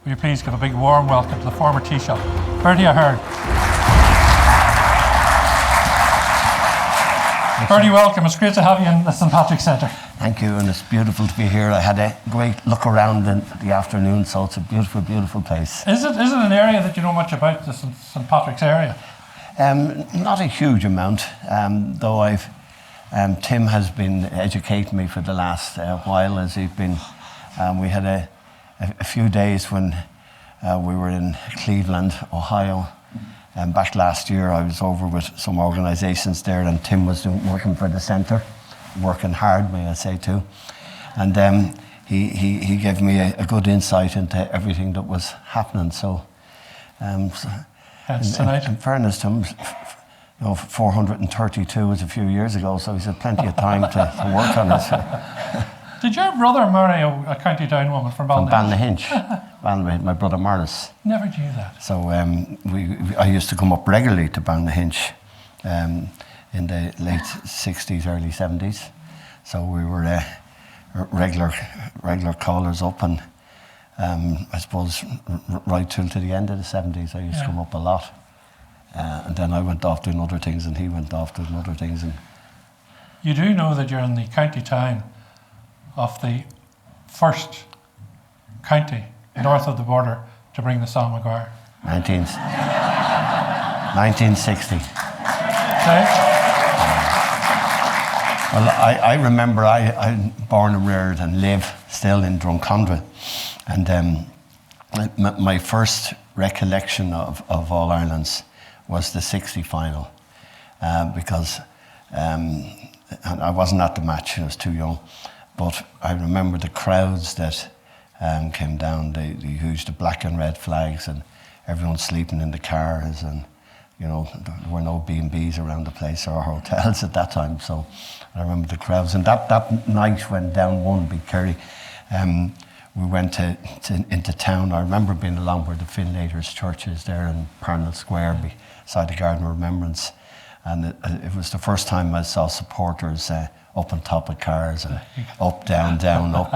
Will you please give a big warm welcome to the former Taoiseach, Bertie Ahern. Bertie, welcome. It's great to have you in the St Patrick's Centre. Thank you, and it's beautiful to be here. I had a great look around in the afternoon, so it's a beautiful, beautiful place. Is it an area that you know much about, the St Patrick's area? Not a huge amount, though I've Tim has been educating me for the last while, as he's been. We had a few days when we were in Cleveland, Ohio. Back last year, I was over with some organisations there, and Tim was working for the centre, working hard, may I say too. And he gave me a good insight into everything that was happening. So, in fairness to him, 432 was a few years ago, so he's had plenty of time to work on it. Did your brother marry a County Down woman from Ballynahinch? Ballynahinch, my brother Marlis. Never knew that. So I used to come up regularly to Ballynahinch in the late 60s, early 70s. So we were regular callers up, and I suppose right till to the end of the 70s I used to come up a lot. And then I went off doing other things, and he went off doing other things. And you do know that you're in the county town of the first county north of the border to bring the Sam Maguire. 1960. Okay. Well, I remember I'm born and reared and live still in Drumcondra, and my first recollection of All Ireland's was the 60 final, because and I wasn't at the match, I was too young. But I remember the crowds that came down, the black and red flags, and everyone sleeping in the cars, and there were no B&Bs around the place or hotels at that time. So I remember the crowds, and that night when down one beat Kerry, we went into town. I remember being along where the Finlators Church is there in Parnell Square beside the Garden of Remembrance, and it was the first time I saw supporters up on top of cars, and up, down, up,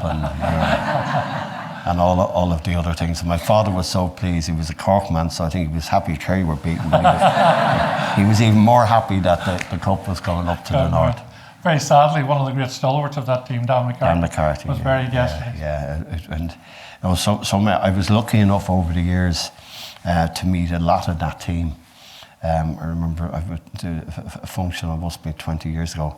and all of the other things. And my father was so pleased. He was a Cork man, so I think he was happy Kerry were beaten. He was even more happy that the cup was going up to the north. Very sadly, one of the great stalwarts of that team, Dan McCarthy, was buried yesterday. And so I was lucky enough over the years to meet a lot of that team. I remember I went to a function, it must be 20 years ago,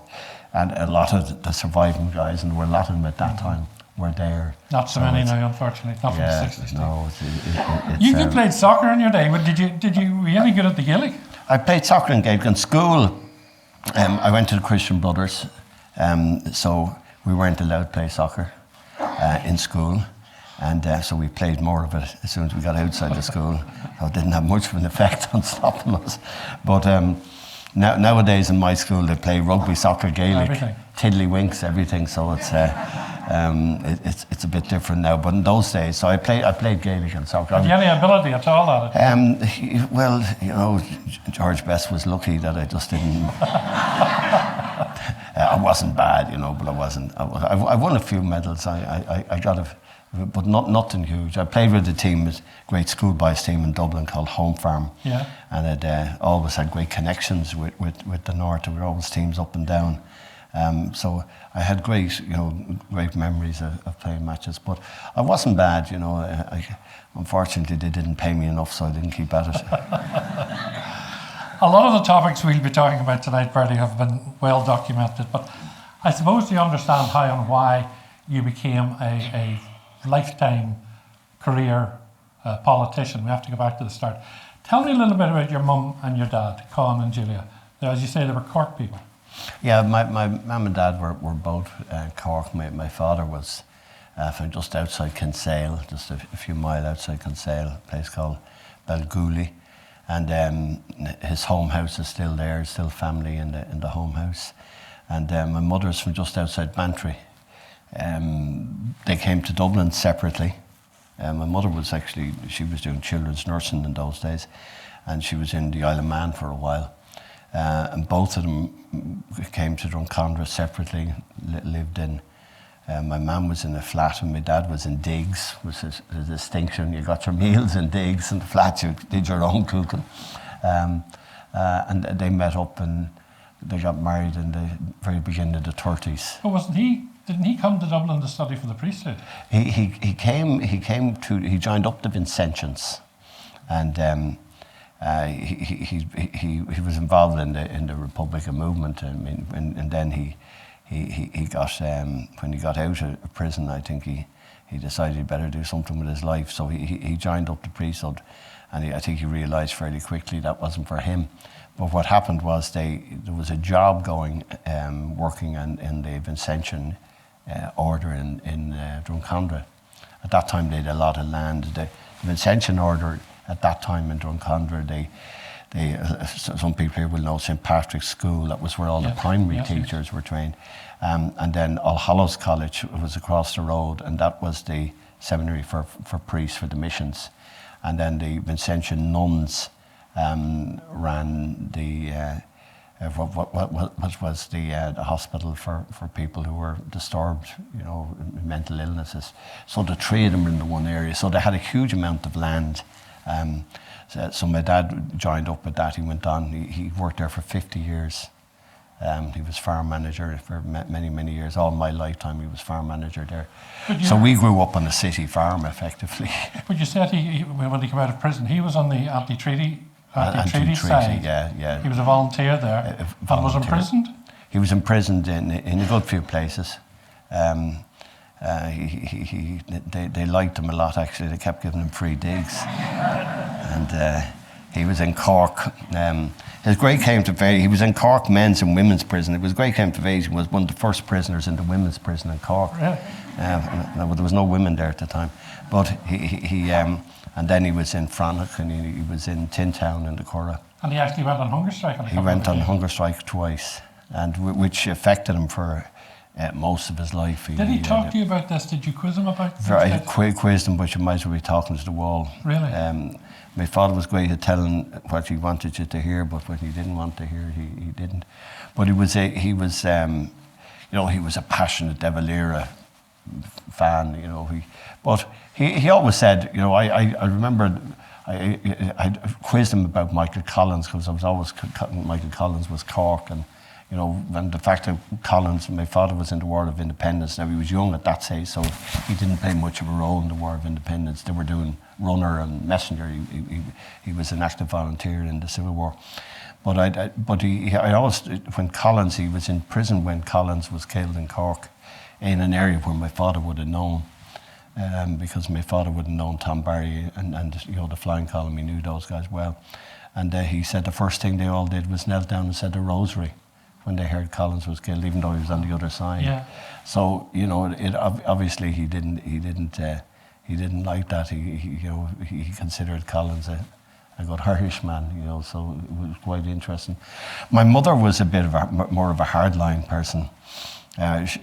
and a lot of the surviving guys, and there were a lot of them at that time, were there. Not so many now, unfortunately. Not from the 60s. No, you played soccer in your day, but were you any good at the Gaelic? I played soccer in Gaelic in school. I went to the Christian Brothers, so we weren't allowed to play soccer in school. And so we played more of it as soon as we got outside the school. So it didn't have much of an effect on stopping us. But nowadays in my school they play rugby, soccer, Gaelic, everything. Tiddlywinks, everything. So it's a bit different now. But in those days, so I played Gaelic and soccer. Have you any ability at all at it? Well, George Best was lucky that I just didn't. I wasn't bad, but I wasn't. I won a few medals. I got but nothing huge. I played with a team, a great schoolboys team in Dublin called Home Farm. Yeah. And it always had great connections with the north. There were always teams up and down. So I had great memories of playing matches. But I wasn't bad, unfortunately, they didn't pay me enough, so I didn't keep at it. A lot of the topics we'll be talking about tonight, Bertie, have been well documented. But I suppose you understand how and why you became a lifetime career politician. We have to go back to the start. Tell me a little bit about your mum and your dad, Con and Julia. As you say, they were Cork people. Yeah, my mum and dad were both Cork. My father was from just outside Kinsale, just a few miles outside Kinsale, a place called Belgooley. And his home house is still there, still family in the home house. And my mother's from just outside Bantry. They came to Dublin separately. My mother she was doing children's nursing in those days, and she was in the Isle of Man for a while. And both of them came to Drumcondra separately, lived in My mum was in a flat and my dad was in digs, which is a distinction. You got your meals in digs, and the flat you did your own cooking. And they met up and they got married in the very beginning of the 30s. But didn't he come to Dublin to study for the priesthood? He joined up the Vincentians, and he was involved in the Republican movement. I mean, and then he got when he got out of prison, I think he decided he'd better do something with his life. So he joined up the priesthood, and I think he realised fairly quickly that wasn't for him. But what happened was there was a job going, working in the Vincentian order in Drumcondra. At that time, they had a lot of land. The Vincentian order at that time in Drumcondra, some people here will know St. Patrick's School. That was where all the primary teachers were trained. And then All Hallows College was across the road, and that was the seminary for priests, for the missions. And then the Vincentian nuns ran the what was the hospital for people who were disturbed, mental illnesses. So the three of them were in the one area. So they had a huge amount of land. So my dad joined up with that. He went on. He worked there for 50 years. He was farm manager for many, many years. All my lifetime, he was farm manager there. So we grew up on a city farm, effectively. But you said when he came out of prison, he was on the anti-treaty side. Yeah. He was a volunteer there. And was imprisoned? He was imprisoned in a good few places. They liked him a lot, actually. They kept giving him free digs. And he was in Cork. His great claim to fame, he was in Cork men's and women's prison. It was great claim to fame. He was one of the first prisoners in the women's prison in Cork. Really? There was no women there at the time. But he and then he was in Frannoch, and he was in Tintown in the Curragh. And he actually went on hunger strike on a couple of He went on occasions. hunger strike twice, and which affected him for most of his life. Did he talk to you about this? Did you quiz him about this? I quizzed him, but you might as well be talking to the wall. Really? My father was great at telling what he wanted you to hear, but what he didn't want to hear, he didn't. But he was a passionate De Valera fan. But he always said, I remember I quizzed him about Michael Collins, because I was always Michael Collins was Cork, and and the fact that Collins, my father was in the War of Independence. Now, he was young at that stage, so he didn't play much of a role in the War of Independence. They were doing runner and messenger. He was an active volunteer in the Civil War. But I always, when Collins, he was in prison when Collins was killed in Cork, in an area where my father would have known, because my father would have known Tom Barry and the flying column. He knew those guys well. And he said the first thing they all did was knelt down and said the rosary when they heard Collins was killed, even though he was on the other side. Yeah. So obviously he didn't like that. He considered Collins a good Irishman. So it was quite interesting. My mother was a bit of more of a hardline person.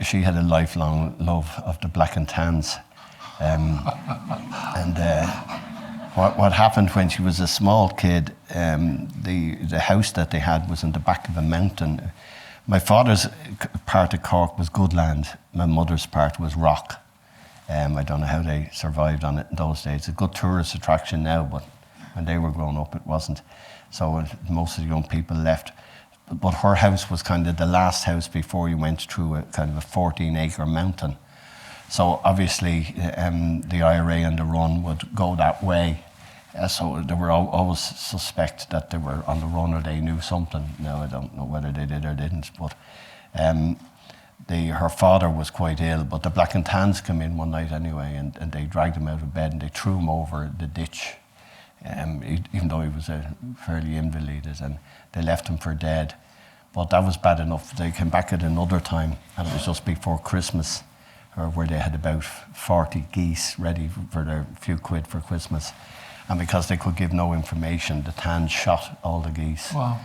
She had a lifelong love of the black and tans, what happened when she was a small kid, the house that they had was in the back of a mountain. My father's part of Cork was good land. My mother's part was rock. I don't know how they survived on it in those days. It's a good tourist attraction now, but when they were growing up, it wasn't. So most of the young people left. But her house was kind of the last house before you went through a kind of a 14-acre mountain. So obviously the IRA and the run would go that way. So they were always suspect that they were on the run or they knew something. Now I don't know whether they did or didn't. But her father was quite ill. But the black and tans came in one night anyway, and they dragged him out of bed and they threw him over the ditch, even though he was fairly invalided, and they left him for dead. But that was bad enough. They came back at another time, and it was just before Christmas, where they had about 40 geese ready for their few quid for Christmas. And because they could give no information, the tans shot all the geese. Wow.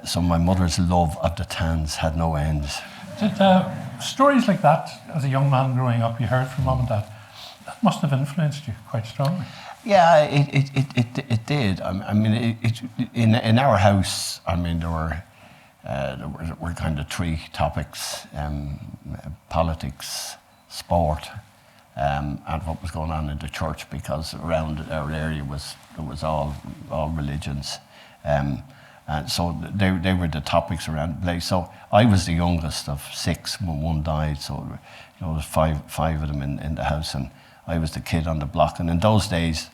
So my mother's love of the tans had no end. Did stories like that, as a young man growing up, you heard from mum and dad, that must have influenced you quite strongly. Yeah, it did. I mean, in our house, I mean, there were there were kind of three topics: politics, sport, and what was going on in the church, because around our area there was all religions. And so they were the topics around the place. So I was the youngest of six when one died. So there was five of them in the house, and I was the kid on the block. And in those days,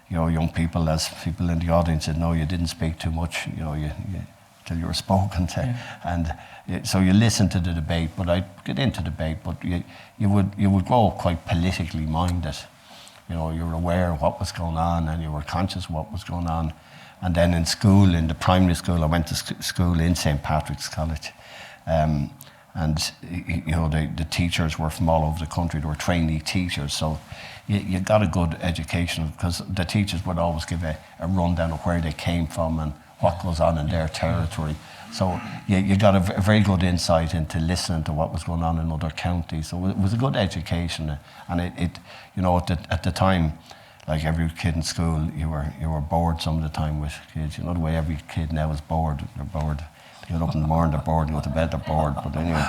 young people, as people in the audience said, no, you didn't speak too much. You till you were spoken to, and so you listened to the debate. But I'd get into debate, but you would grow up quite politically minded. You were aware of what was going on, and you were conscious of what was going on. And then in school, in the primary school, I went to school in St. Patrick's College. And the teachers were from all over the country. They were trainee teachers. So you got a good education, because the teachers would always give a rundown of where they came from and what goes on in their territory. So you got a very good insight into listening to what was going on in other counties. So it was a good education. And at the time, like every kid in school, you were bored some of the time with kids. The way every kid now is bored. They're bored. They get up in the morning, they're bored. They go to bed, they're bored. But anyway,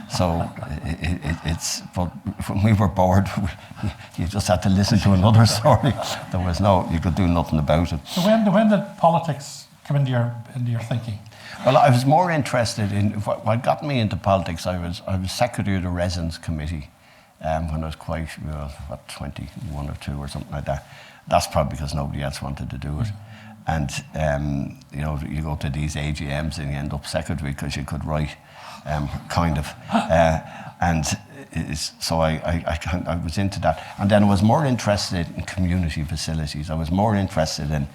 so it's. But when we were bored, you just had to listen to another story. There was you could do nothing about it. So when did politics come into your thinking? Well, I was more interested in what got me into politics. I was secretary of the residence committee. When I was quite, 21 or 2 or something like that. That's probably because nobody else wanted to do it. And, you go to these AGMs and you end up secretary because you could write, kind of. So I was into that. And then I was more interested in community facilities. I was more interested in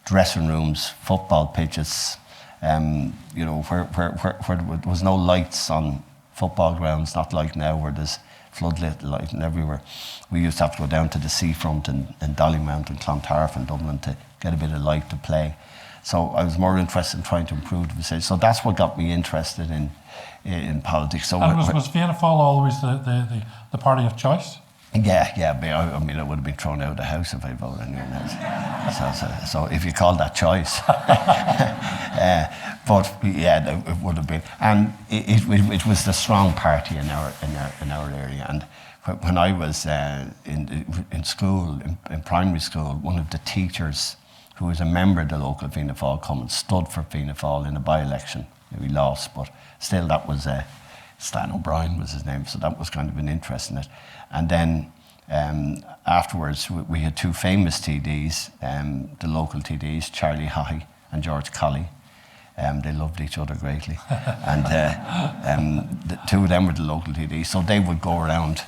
dressing rooms, football pitches, where there was no lights on football grounds, not like now where there's floodlit lighting everywhere. We used to have to go down to the seafront in Dollymount and Clontarf in Dublin to get a bit of light to play. So I was more interested in trying to improve the facility. So that's what got me interested in politics. So and was Fianna Fáil always the party of choice? Yeah. I mean, I would have been thrown out of the house if I voted anyone else. So if you call that choice. But yeah, it would have been. And it was the strong party in our area. And when I was in school, in primary school, one of the teachers who was a member of the local Fianna Fáil come and stood for Fianna Fáil in a by-election. We lost, but still that was Stan O'Brien was his name, so that was kind of an interest in it. And then afterwards, we had two famous TDs, the local TDs, Charlie Haughey and George Colley. They loved each other greatly. And the two of them were the local TDs, so they would go around.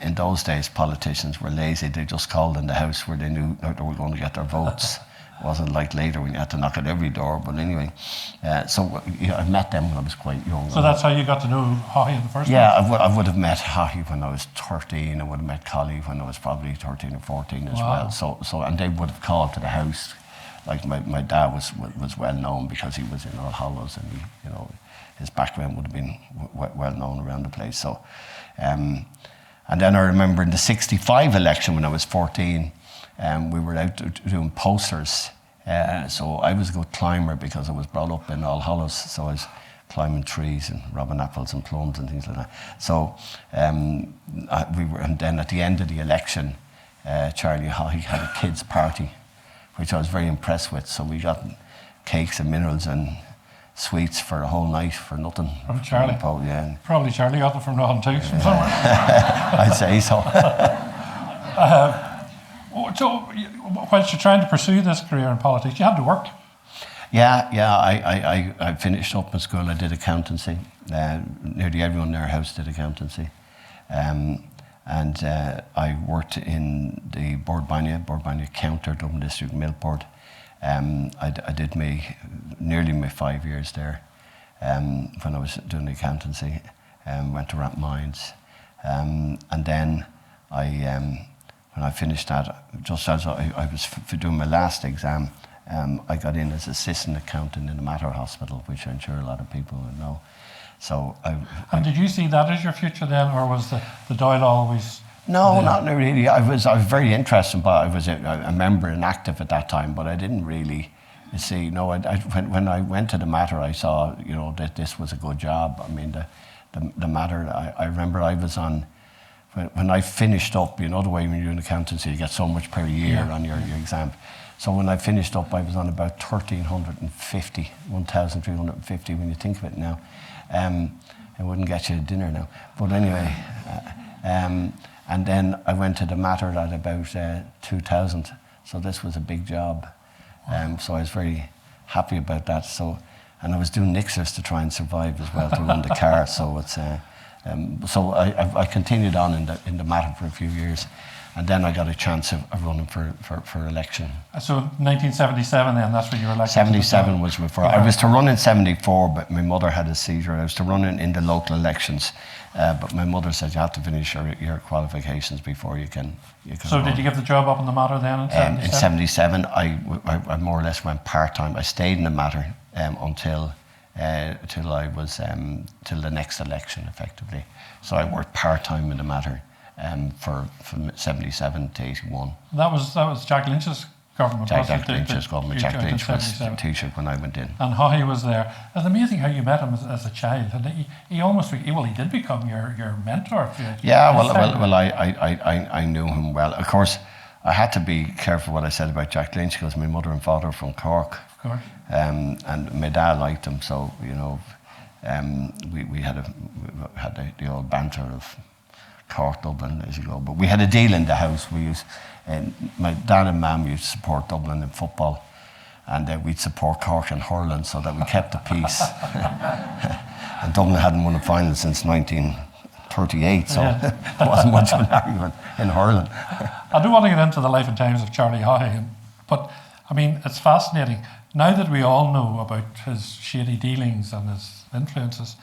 In those days, politicians were lazy. They just called in the house where they knew they were going to get their votes. It wasn't like later when you had to knock at every door, but anyway. So I met them when I was quite young. So that's how you got to know Haughey in the first place? Yeah, I would have met Haughey when I was 13. I would have met Colley when I was probably 13 or 14 as well. So and they would have called to the house. Like my dad was well known because he was in All Hallows, and his background would have been well known around the place. So, and then I remember in the '65 election when I was 14. We were out doing posters. So I was a good climber because I was brought up in All Hallows. So I was climbing trees and robbing apples and plums and things like that. So and then at the end of the election, Charlie Haughey had a kids' party, which I was very impressed with. So we got cakes and minerals and sweets for a whole night for nothing. From Charlie? Yeah. Probably Charlie got them from Mahon too, from somewhere. I'd say so. So, whilst you're trying to pursue this career in politics, you had to work. Yeah. I finished up in school. I did accountancy. Nearly everyone in our house did accountancy. And I worked in the Bordbania Counter, Dublin District Milk Board. I did nearly my 5 years there when I was doing the accountancy. Went to Rathmines. And then when I finished that, just as I was doing my last exam, I got in as assistant accountant in the Mater Hospital, which I'm sure a lot of people would know. So and did you see that as your future then, or was the Dáil always? No, not really. I was very interested, but I was a member and active at that time, but I didn't really You see, no, when I went to the Mater, I saw, you know, that this was a good job. I mean, the Mater, I remember I was on, when I finished up, you know, the way when you're in accountancy, you get so much per year on your exam. So when I finished up, I was on about 1,350 when you think of it now. It wouldn't get you a dinner now. But anyway, and then I went to the Mater at about 2,000. So this was a big job. So I was very happy about that. So, and I was doing Nixers to try and survive as well, to run the car. So it's so I continued on in the Mater for a few years, and then I got a chance of running for election. So 1977 then, that's when you were elected? 77 was before. I was to run in 74, but my mother had a seizure. I was to run in the local elections, but my mother said you have to finish your qualifications before you can So run. did you give the job up in the Mater then in 77? In 77, I more or less went part-time. I stayed in the Mater until I was till the next election, effectively. So I worked part-time in the Mater from 77 to 81. That was Jack Lynch's government. Jack Lynch's government. Jack Lynch was Taoiseach when I went in. And Haughey was there. It's amazing how you met him as a child. And he almost, he did become your mentor. Yeah, well, I knew him well. Of course, I had to be careful what I said about Jack Lynch because my mother and father are from Cork. Of course. And my dad liked him, so, you know, we had the old banter of Cork, Dublin, as you go. But we had a deal in the house. We used, my dad and mum used to support Dublin in football, and we'd support Cork in hurling, so that we kept the peace. And Dublin hadn't won a final since 1938, so there wasn't much of an argument in hurling. I do want to get into the life and times of Charlie Haughey, but I mean, it's fascinating. Now that we all know about his shady dealings and his influences,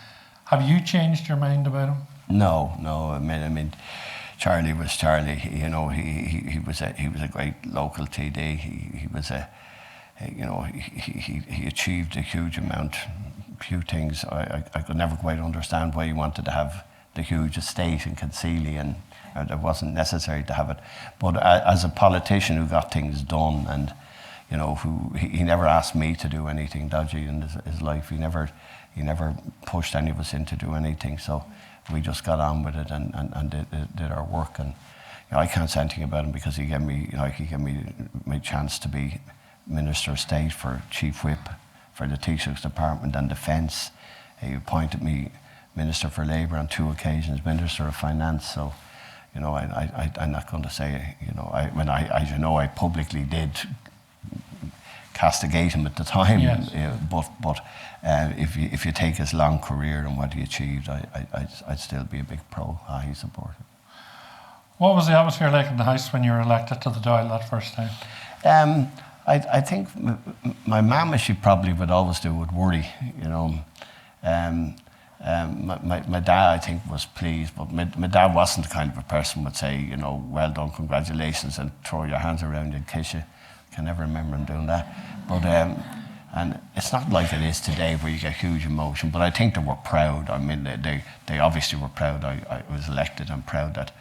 have you changed your mind about him? No. I mean, Charlie was Charlie. You know, he was a great local TD. He was he achieved a huge amount, few things. I could never quite understand why he wanted to have the huge estate in Concealy, and it wasn't necessary to have it. But as a politician who got things done, and you know, he never asked me to do anything dodgy in his life. He never pushed any of us in to do anything. So we just got on with it and did our work. And you know, I can't say anything about him because he gave me my chance to be Minister of State for Chief Whip for the Taoiseach's Department and Defence. He appointed me Minister for Labour on 2 occasions, Minister of Finance. So, you know, I'm not going to say, you know, as you know, I publicly did castigate him at the time. Yes. But if you take his long career and what he achieved, I'd still be a big pro-Haughey supporter. What was the atmosphere like in the House when you were elected to the Dáil that first time? I think my mum, as she probably would always do, would worry, you know. My dad, I think, was pleased, but my dad wasn't the kind of a person who would say, you know, well done, congratulations, and throw your hands around and kiss you. I can never remember him doing that. But and it's not like it is today where you get huge emotion, but I think they were proud. I mean, they obviously were proud. I was elected. I'm proud that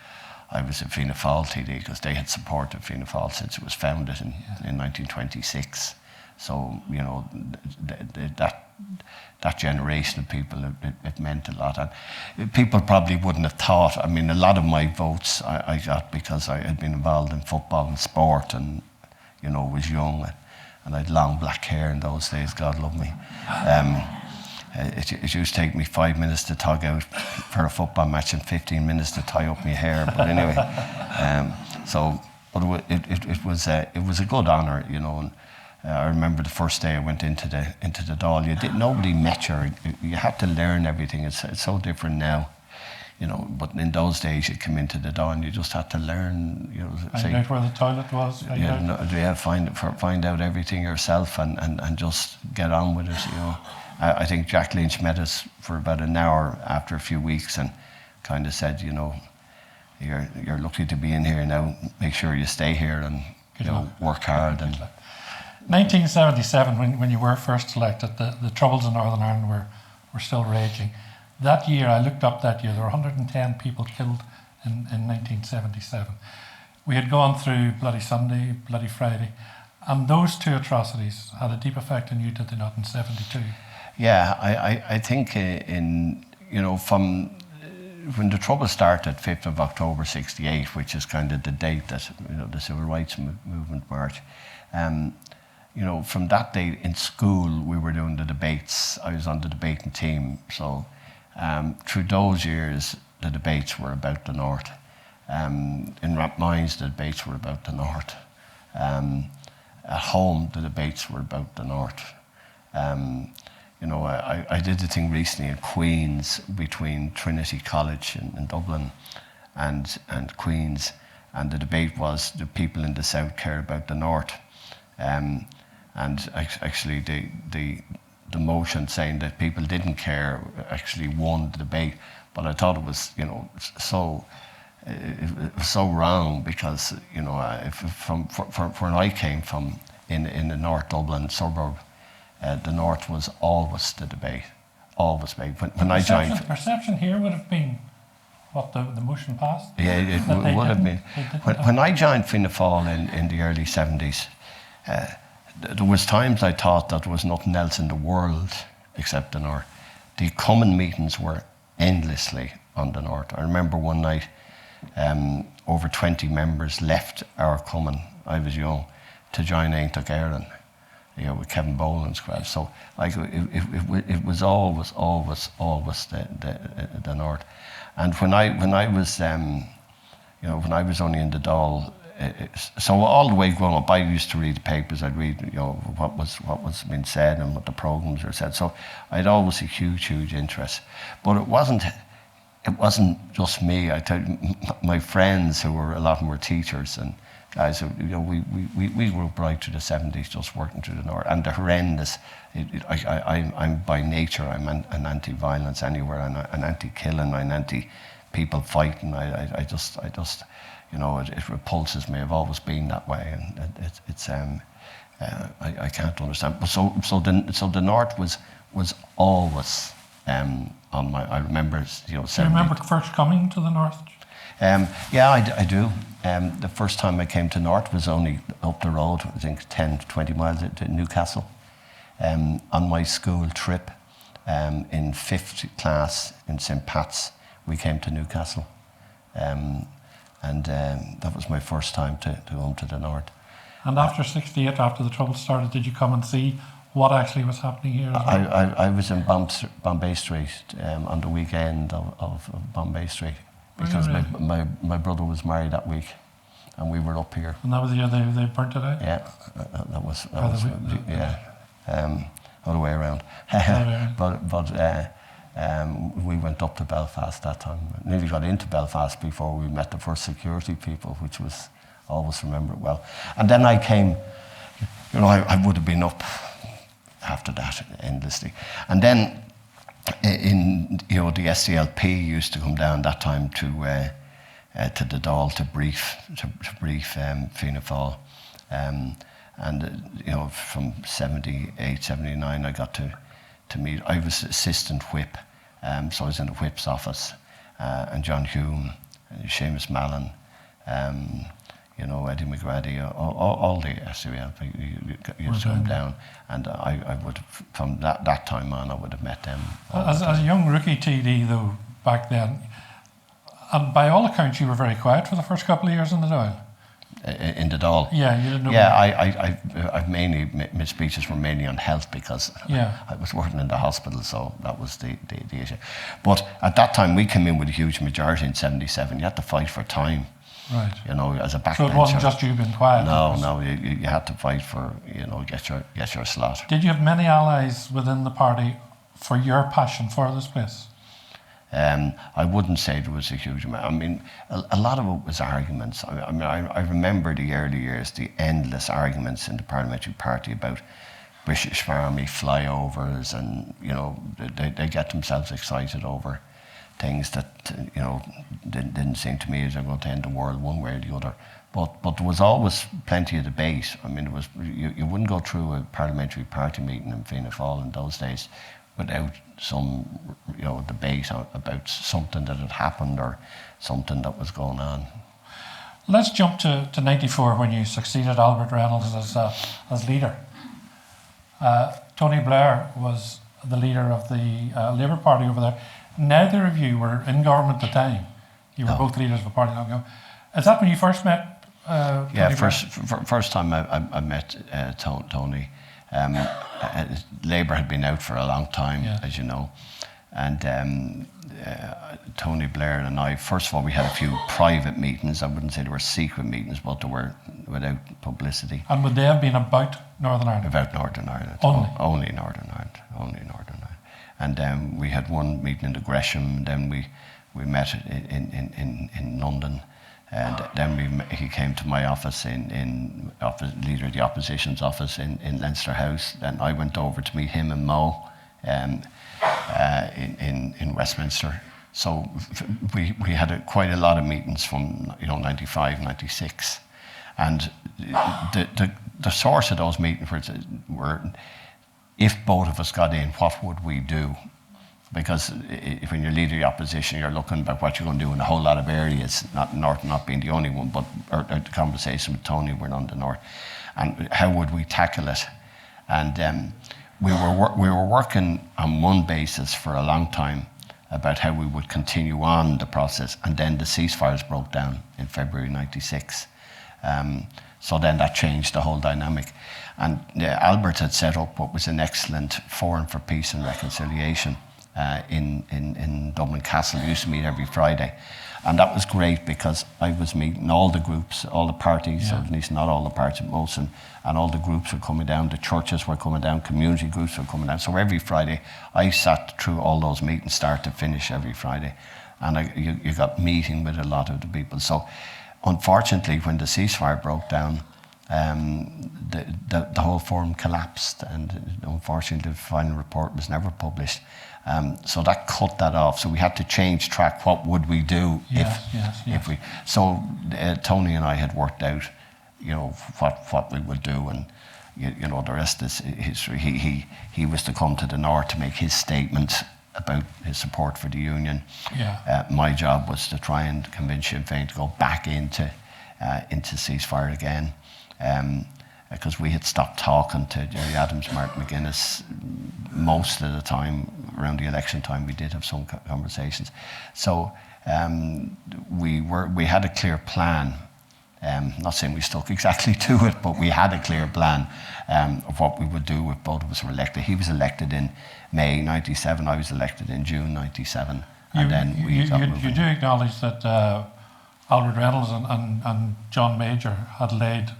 I was a Fianna Fáil TD because they had supported Fianna Fáil since it was founded in 1926. So, you know, that generation of people, it meant a lot. And people probably wouldn't have thought, I mean, a lot of my votes I got because I had been involved in football and sport and, you know, was young. And I had long black hair in those days, God love me. It used to take me 5 minutes to tug out for a football match and 15 minutes to tie up my hair. But anyway, it was a good honour, you know. And I remember the first day I went into the Dáil. Nobody met you. You had to learn everything. It's so different now, you know. But in those days, you come into the Dáil and you just had to learn, you know. Find out where the toilet was. Find out everything yourself and just get on with it, you know. I think Jack Lynch met us for about an hour after a few weeks and kind of said, you know, you're lucky to be in here now. Make sure you stay here and you know, work hard. And 1977, when you were first elected, the troubles in Northern Ireland were still raging. That year, I looked up that year, there were 110 people killed in 1977. We had gone through Bloody Sunday, Bloody Friday, And those two atrocities had a deep effect on you, did they not, in 72? Yeah, I think from when the trouble started, 5th of October 68, which is kind of the date that the Civil Rights Movement march, from that day in school we were doing the debates. I was on the debating team, so through those years the debates were about the North. In Rathmines the debates were about the North. At home the debates were about the North. I did a thing recently in Queen's between Trinity College in Dublin and Queen's, and the debate was, do people in the South care about the North? And actually the motion saying that people didn't care actually won the debate. But I thought it was it was so wrong, because from where I came from in the North Dublin suburb, the North was always the debate, always debate. When I joined, the perception here would have been what the motion passed. Yeah, it would have been. When I joined Fianna Fáil in the early 70s, there was times I thought that there was nothing else in the world except the North. The common meetings were endlessly on the North. I remember one night, over 20 members left our common, I was young, to join Taoiseach Bertie Ahern, with Kevin Boland's crowd. So it was always the North. And when I was when I was only in the Dáil, so all the way growing up, I used to read the papers. I'd read what was being said and what the programs were said. So I'd always a huge interest. But it wasn't just me. I tell you, my friends, who were a lot of them were teachers and guys, we grew up right through the 70s, just working through the North. And the horrendous, I'm by nature, I'm an anti-violence anywhere, and an anti-killing, I'm anti-people fighting. I just it repulses me. I've always been that way, and I can't understand. But so the North was always on my. I remember, Do you remember first coming to the North? Yeah, I do. The first time I came to North was only up the road, I think 10 to 20 miles to Newcastle. On my school trip in 5th class in St. Pat's, we came to Newcastle. And that was my first time to go to the North. And after 68, after the trouble started, did you come and see what actually was happening here? I was in Bombay Street on the weekend of Bombay Street, because my brother was married that week, and we were up here. And that was the year they burnt it out? Yeah, that was other way around. But we went up to Belfast that time. Nearly got into Belfast before we met the first security people, which was, always remember it well. And then I came, I would have been up after that endlessly. And then in the SDLP used to come down that time to the Dáil to brief Fianna Fáil. And from 78, 79 I got to meet. I was assistant whip, so I was in the whip's office, and John Hume, Seamus Mallon, Eddie McGrady, all the SDLP used to come down, and I would, from that time on, I would have met them. As a young rookie TD though, back then, and by all accounts you were very quiet for the first couple of years in the Dáil. In the Dáil. Yeah, you didn't know. Yeah, I mainly, my speeches were mainly on health, because I was working in the hospital, so that was the issue. But at that time we came in with a huge majority in 77. You had to fight for time. Right. As a backbencher. So it wasn't just you being quiet. No, you had to fight for, get your slot. Did you have many allies within the party for your passion for this place? I wouldn't say there was a huge amount. I mean, a lot of it was arguments. I remember the early years, the endless arguments in the parliamentary party about British Army flyovers, and they get themselves excited over things that didn't seem to me as they're going to end the world one way or the other. But there was always plenty of debate. I mean, you wouldn't go through a parliamentary party meeting in Fianna Fáil in those days without some debate about something that had happened or something that was going on. Let's jump to 94 when you succeeded Albert Reynolds as leader. Tony Blair was the leader of the Labour Party over there. Neither of you were in government at the time. You were both leaders of a party long ago. Is that when you first met Tony Blair? First time I met Tony. Labour had been out for a long time, as you know. And Tony Blair and I, first of all, we had a few private meetings. I wouldn't say they were secret meetings, but they were without publicity. And would they have been about Northern Ireland? About Northern Ireland. Only Northern Ireland. Only Northern Ireland. And we had one meeting in the Gresham, and then we met in London. And then he came to my office leader of the opposition's office in Leinster House. And I went over to meet him and Mo in Westminster. So we had quite a lot of meetings from 95, 96. And the source of those meetings were if both of us got in, what would we do? Because when you're leader of the opposition, you're looking at what you're going to do in a whole lot of areas, not North not being the only one, but the conversation with Tony were on the North. And how would we tackle it? And we were working on one basis for a long time about how we would continue on the process, and then the ceasefires broke down in February 96. So then that changed the whole dynamic. And Albert had set up what was an excellent Forum for Peace and Reconciliation in Dublin Castle. We used to meet every Friday. And that was great because I was meeting all the groups, all the parties, or at least not all the parties, but most, and all the groups were coming down, the churches were coming down, community groups were coming down. So every Friday, I sat through all those meetings, start to finish every Friday. And you got meeting with a lot of the people. So unfortunately, when the ceasefire broke down, the whole forum collapsed, and unfortunately the final report was never published. So that cut that off. So we had to change track. What would we do if we? So Tony and I had worked out, what we would do, and the rest is history. He was to come to the North to make his statement about his support for the union. My job was to try and convince Sinn Féin to go back into ceasefire again. Because we had stopped talking to Gerry Adams, Martin McGuinness most of the time. Around the election time, we did have some conversations. So we had a clear plan. Not saying we stuck exactly to it, but we had a clear plan of what we would do if both of us were elected. He was elected in May 97. I was elected in June 97. And then we got moving. You do acknowledge that Albert Reynolds and John Major had laid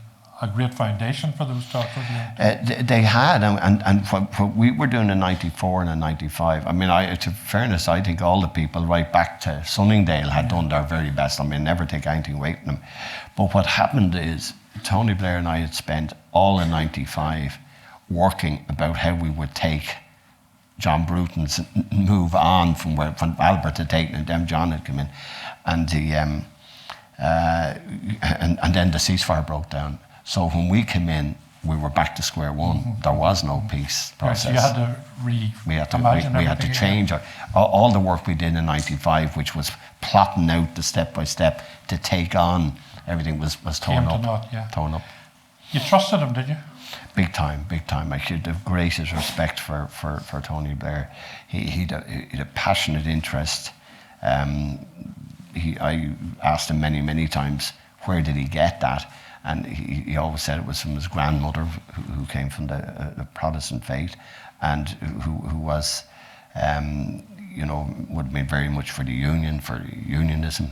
a great foundation for those talks? They had, and what we were doing in 94 and in 95, I mean, to fairness, I think all the people right back to Sunningdale had done their very best. I mean, never take anything away from them. But what happened is, Tony Blair and I had spent all in 95 working about how we would take John Bruton's move on from Albert had taken and then John had come in. And and then the ceasefire broke down. So when we came in, we were back to square one. Mm-hmm. There was no peace process. Right, so you had to we had to change all the work we did in 95, which was plotting out the step by step to take on everything, was torn up. Torn up. You trusted him, did you? Big time. I should have greatest respect for Tony Blair. He had a passionate interest. I asked him many times, where did he get that? And he always said it was from his grandmother, who came from the Protestant faith, and who was, would have been very much for the union, for unionism.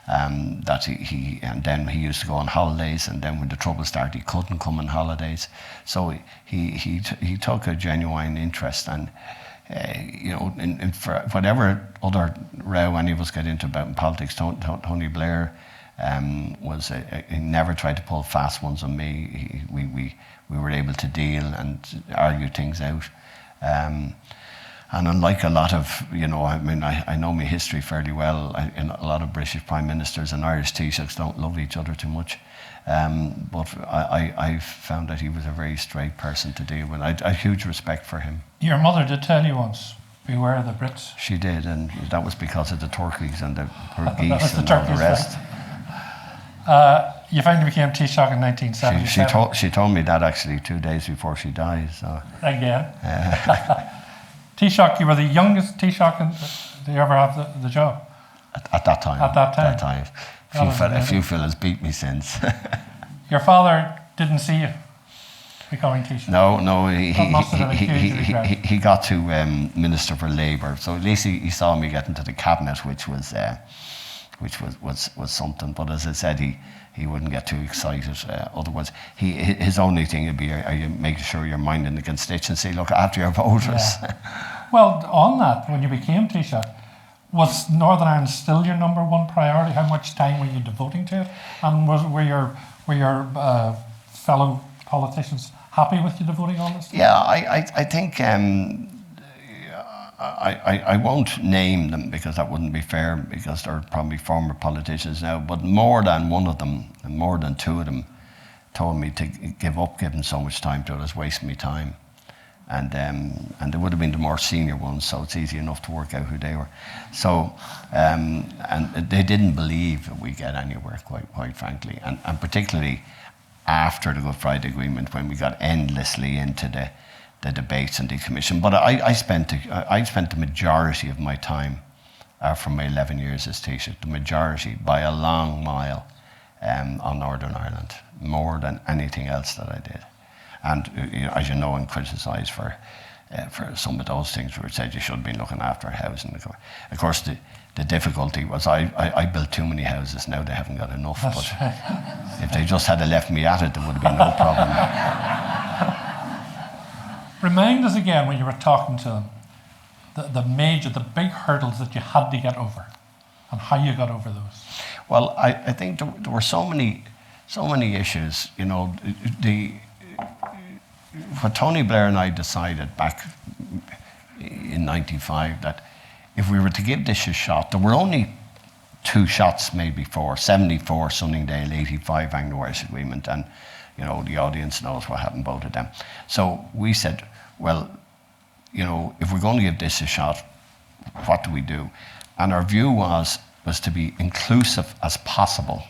And then he used to go on holidays, and then when the trouble started, he couldn't come on holidays. So he took a genuine interest, and in for whatever other row any of us get into about in politics, Tony Blair he never tried to pull fast ones on me. We were able to deal and argue things out. And unlike a lot of, I know my history fairly well. A lot of British Prime Ministers and Irish Taoiseachs don't love each other too much. But I found that he was a very straight person to deal with. I had huge respect for him. Your mother did tell you once, beware of the Brits. She did, and that was because of the turkeys and the geese and all the rest. You finally became Taoiseach in 1977. She told me that actually 2 days before she died. So Again. Taoiseach, you were the youngest Taoiseach to ever have the job. At that time. At that time. A few fellas beat me since. Your father didn't see you becoming Taoiseach? No, he got to Minister for Labour, so at least he saw me get into the cabinet, which was something. But as I said, he wouldn't get too excited. Otherwise, his only thing would be, are you making sure you're minding the constituency, look after your voters. Yeah. Well, on that, when you became Taoiseach, was Northern Ireland still your number one priority? How much time were you devoting to it? And were your fellow politicians happy with you devoting all this time? Yeah, I think I won't name them because that wouldn't be fair, because they're probably former politicians now, but more than one of them, and more than two of them, told me to give up giving so much time to it. It was wasting my time. And they would have been the more senior ones, so it's easy enough to work out who they were. So, and they didn't believe that we get anywhere, quite frankly, and particularly after the Good Friday Agreement, when we got endlessly into the debates and decommission. But I spent the majority of my time from my 11 years as Taoiseach, the majority by a long mile on Northern Ireland, more than anything else that I did. And as you know, I'm criticised for some of those things where it said you should be looking after housing. Of course, the difficulty was I built too many houses. Now they haven't got enough. That's but right. if they just had left me at it, there would have been no problem. Remind us again, when you were talking to them, the big hurdles that you had to get over, and how you got over those. Well, I think there were so many issues. You know, what Tony Blair and I decided back in '95, that if we were to give this a shot, there were only 2 shots made before: 74 Sunningdale, 85 Anglo-Irish Agreement, and you know the audience knows what happened both of them. So we said, well, you know, if we're going to give this a shot, what do we do? And our view was to be inclusive as possible,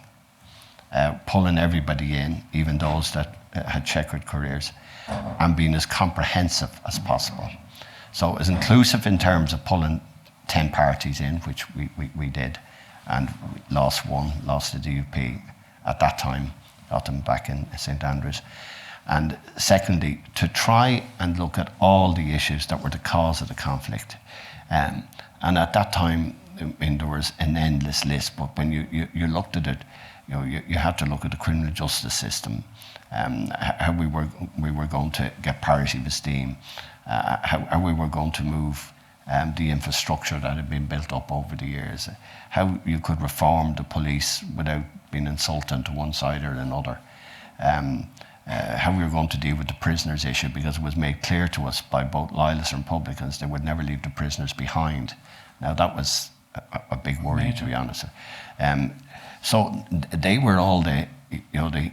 pulling everybody in, even those that had checkered careers, and being as comprehensive as possible. So as inclusive in terms of pulling 10 parties in, which we did, and we lost the DUP at that time, got them back in St Andrews. And secondly, to try and look at all the issues that were the cause of the conflict. And at that time, I mean, there was an endless list, but when you looked at it, you know, you had to look at the criminal justice system, how we were going to get parity of esteem, how we were going to move the infrastructure that had been built up over the years, how you could reform the police without being insulting to one side or another, how we were going to deal with the prisoners issue, because it was made clear to us by both loyalists and Republicans they would never leave the prisoners behind. Now that was a big worry, to be honest. So they were all the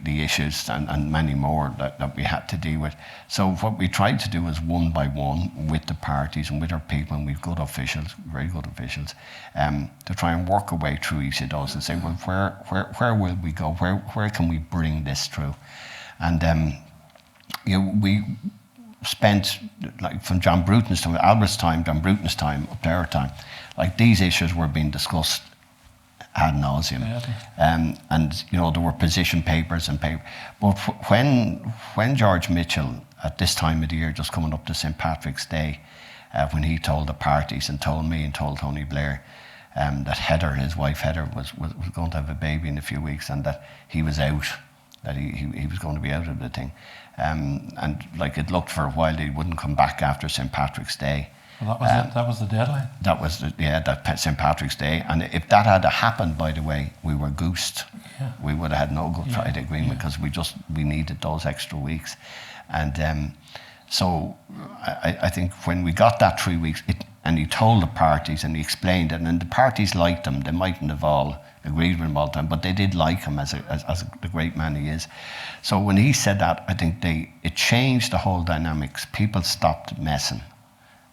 issues and many more that we had to deal with. So what we tried to do is one by one with the parties and with our people, and we've good officials, very good officials, to try and work our way through each of those and say, well, where will we go? Where can we bring this through? And we spent, like, from John Bruton's time, Albert's time, John Bruton's time, up to our time, like, these issues were being discussed ad nauseum. Yeah. And you know, there were position papers and paper. But when George Mitchell, at this time of the year, just coming up to St Patrick's Day, when he told the parties and told me and told Tony Blair that Heather, his wife Heather, was going to have a baby in a few weeks, and that he was out, that he was going to be out of the thing, and like, it looked for a while he wouldn't come back after St Patrick's Day. Well, that was the deadline. That was that St Patrick's Day, and if that had happened, by the way, we were goosed. Yeah. We would have had no Good Friday Agreement, because we needed those extra weeks, and so I think when we got that 3 weeks, and he told the parties and he explained it, and the parties liked him. They mightn't have all agreed with him all the time, but they did like him as the great man he is. So when he said that, I think it changed the whole dynamics. People stopped messing.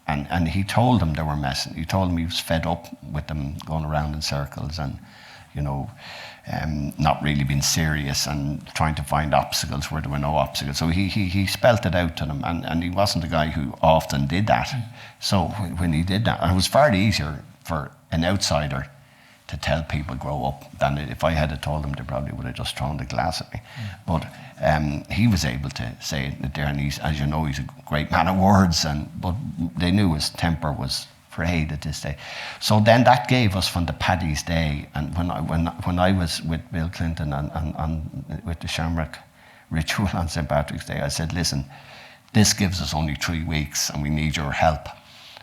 And he told them they were messing. He told them he was fed up with them going around in circles, and not really being serious and trying to find obstacles where there were no obstacles. So he spelt it out to them, and he wasn't a guy who often did that. So when he did that, it was far easier for an outsider to tell people grow up than if I had told them, they probably would have just thrown the glass at me. But he was able to say it there, and he's, as you know, he's a great man of words, but they knew his temper was frayed at this day. So then that gave us from the Paddy's Day, and when I was with Bill Clinton and with the Shamrock ritual on St. Patrick's Day, I said, listen, this gives us only 3 weeks and we need your help.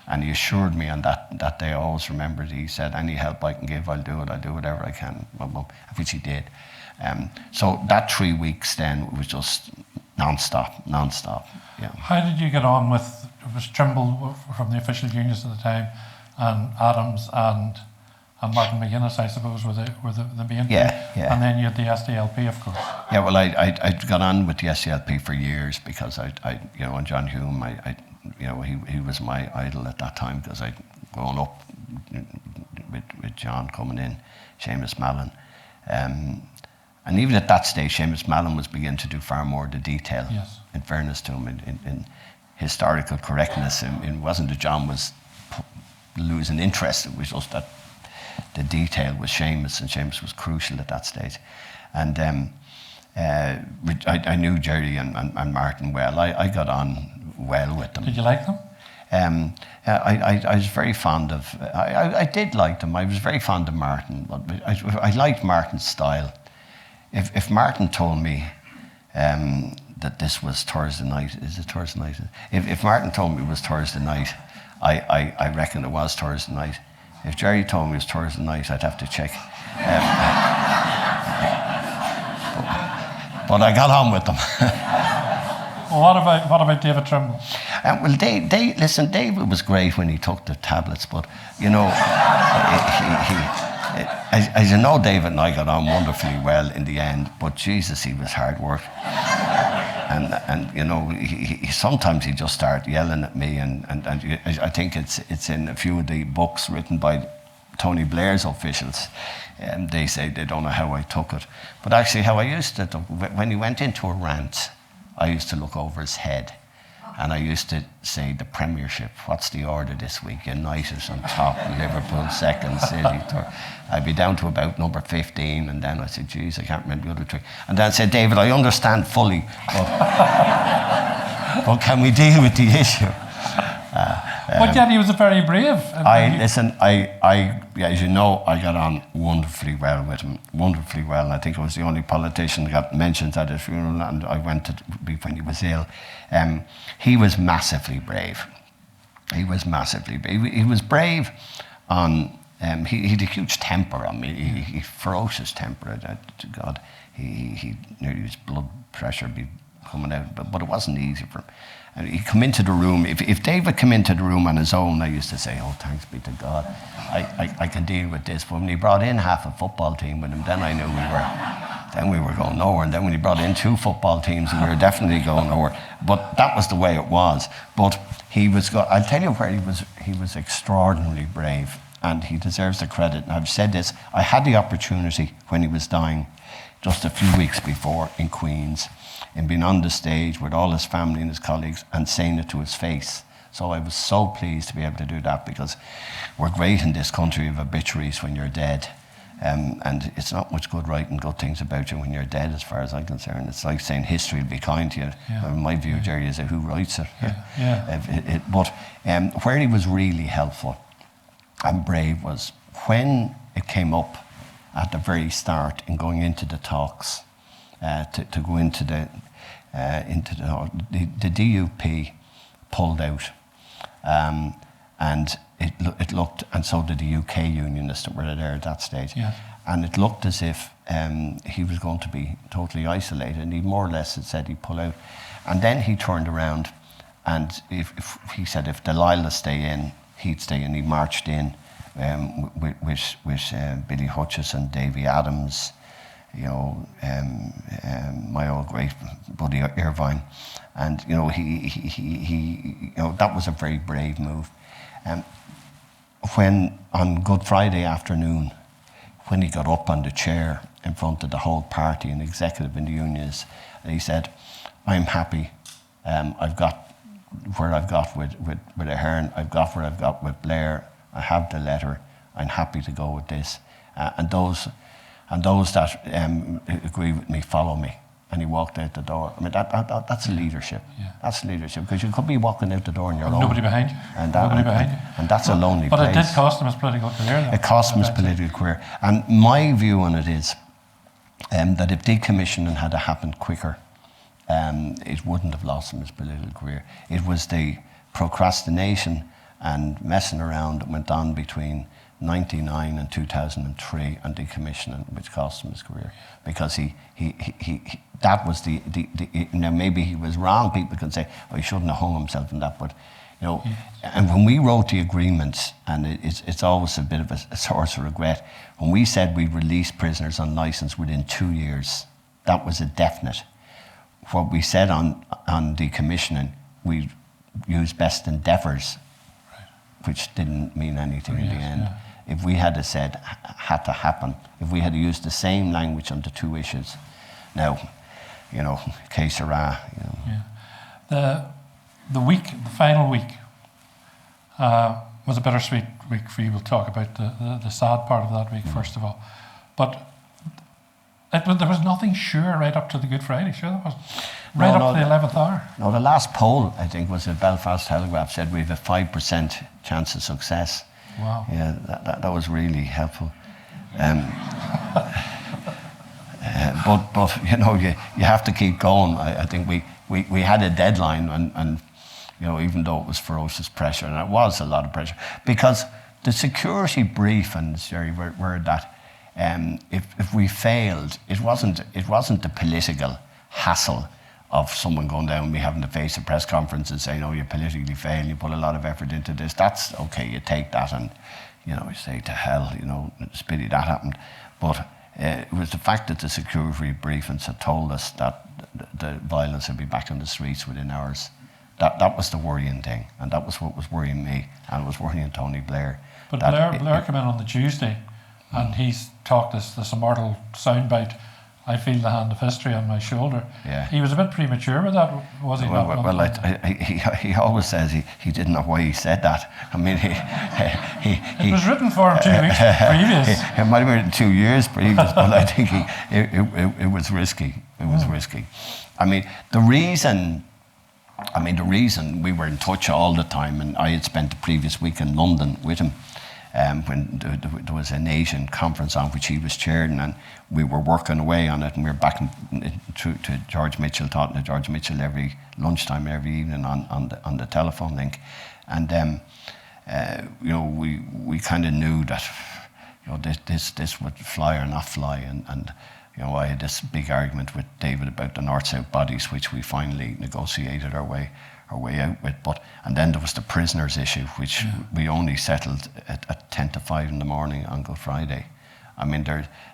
And he assured me on that day, I always remembered, he said, any help I can give, I'll do whatever I can, which he did. So that 3 weeks then was just non-stop. Yeah. How did you get on with, it was Trimble from the official unions at the time, and Adams and Martin McGuinness, I suppose, were the main. Yeah. And then you had the SDLP, of course. Yeah, well, I got on with the SDLP for years because and John Hume, he was my idol at that time, because I'd grown up with John coming in, Seamus Mallon. And even at that stage, Seamus Mallon was beginning to do far more of the detail, yes, in fairness to him, in historical correctness. It wasn't that John was losing interest, it was just that the detail was Seamus, and Seamus was crucial at that stage. And I knew Gerry and Martin well. I got on well with them. Did you like them? I was very fond of, I did like them. I was very fond of Martin, but I liked Martin's style. If Martin told me that this was Thursday night, is it Thursday night? If Martin told me it was Thursday night, I reckon it was Thursday night. If Gerry told me it was Thursday night, I'd have to check. But I got on with them. Well, what about David Trimble? Well, listen, David was great when he took the tablets, but as you know, David and I got on wonderfully well in the end. But Jesus, he was hard work, and he sometimes he just started yelling at me, and I think it's in a few of the books written by Tony Blair's officials. They say they don't know how I took it, but actually how I used to, when he went into a rant, I used to look over his head, and I used to say, the Premiership, what's the order this week? United on top, Liverpool second, City third. I'd be down to about number 15, and then I said, geez, I can't remember the other three. And then I said, David, I understand fully, but can we deal with the issue? But yet he was very brave. As you know, I got on wonderfully well with him, wonderfully well. I think I was the only politician that got mentioned at his funeral, and I went to be when he was ill. He was massively brave. He was brave on. He had a huge temper on me. He ferocious temper. God, he nearly his blood pressure be coming out, but it wasn't easy for him. And he'd come into the room. If David came into the room on his own, I used to say, oh, thanks be to God, I can deal with this. But when he brought in half a football team with him, then I knew we were going nowhere. And then when he brought in 2 football teams, we were definitely going nowhere. But that was the way it was. But I'll tell you where he was extraordinarily brave, and he deserves the credit. And I've said this, I had the opportunity when he was dying, just a few weeks before in Queen's, and being on the stage with all his family and his colleagues and saying it to his face. So I was so pleased to be able to do that, because we're great in this country of obituaries when you're dead. And it's not much good writing good things about you when you're dead, as far as I'm concerned. It's like saying history will be kind to you. Yeah. In my view, Gerry, is who writes it. Yeah. But where he was really helpful and brave was when it came up at the very start in going into the talks, to go into the DUP pulled out, and it looked, and so did the UK unionists that were there at that stage, yes. And it looked as if he was going to be totally isolated, and he more or less had said he'd pull out, and then he turned around, and if he said if Delilah stay in, he'd stay in. He marched in with Billy Hutchison, Davy Adams, my old great buddy Irvine, and he that was a very brave move. When on Good Friday afternoon, when he got up on the chair in front of the whole party and executive and the unions, and he said, I'm happy. I've got where I've got with Ahern, I've got where I've got with Blair, I have the letter, I'm happy to go with this. And those that agree with me, follow me. And he walked out the door. I mean, that's leadership. Yeah. That's leadership, because you could be walking out the door on your own. Nobody behind you. And that's a lonely place. But it did cost him his political career, though. It cost him his political career. And my view on it is that if decommissioning had happened quicker, it wouldn't have lost him his political career. It was the procrastination and messing around that went on between 1999 and 2003 on decommissioning, which cost him his career, because he that was the now maybe he was wrong. People can say, oh, he shouldn't have hung himself in that, but you know. And when we wrote the agreements, and it's always a bit of a source of regret, when we said we'd release prisoners on licence within 2 years, that was a definite. What we said on decommissioning, we used best endeavours, which didn't mean anything in the end. Yeah. If we had said had to happen, if we had used the same language on the two issues, now, you know, que sera, you know. Yeah. The final week was a bittersweet week for you. We'll talk about the sad part of that week first of all, but there was nothing sure right up to the Good Friday. Sure, that was right up to the 11th hour. No, the last poll, I think, was at Belfast Telegraph, said we have a 5% chance of success. Wow. Yeah, that was really helpful. But you know, you have to keep going. I think we had a deadline, and you know, even though it was ferocious pressure, and it was a lot of pressure, because the security briefings, Gerry, were that if we failed, it wasn't the political hassle of someone going down and me having to face a press conference and saying, oh, you politically failed, you put a lot of effort into this. That's okay, you take that and, you know, you say to hell, you know, it's a pity that happened. But it was the fact that the security briefings had told us that the violence would be back on the streets within hours. That was the worrying thing, and that was what was worrying me, and it was worrying Tony Blair. But Blair came in on the Tuesday, and he's talked this immortal soundbite, I feel the hand of history on my shoulder. Yeah. He was a bit premature with that, was he not? Well, he always says he didn't know why he said that. I mean, it was written for him 2 weeks previous. It might have been 2 years previous, but I think it was risky. It was risky. I mean, the reason we were in touch all the time, and I had spent the previous week in London with him, when there was an Asian conference on which he was chairing, and we were working away on it, and we were back to George Mitchell, talking to George Mitchell every lunchtime, every evening on the telephone link. And you know, we kind of knew that, you know, this would fly or not fly, and you know, I had this big argument with David about the North-South bodies, which we finally negotiated our way out with. And then there was the prisoners issue, which we only settled at 10 to 5 in the morning on Good Friday. I mean,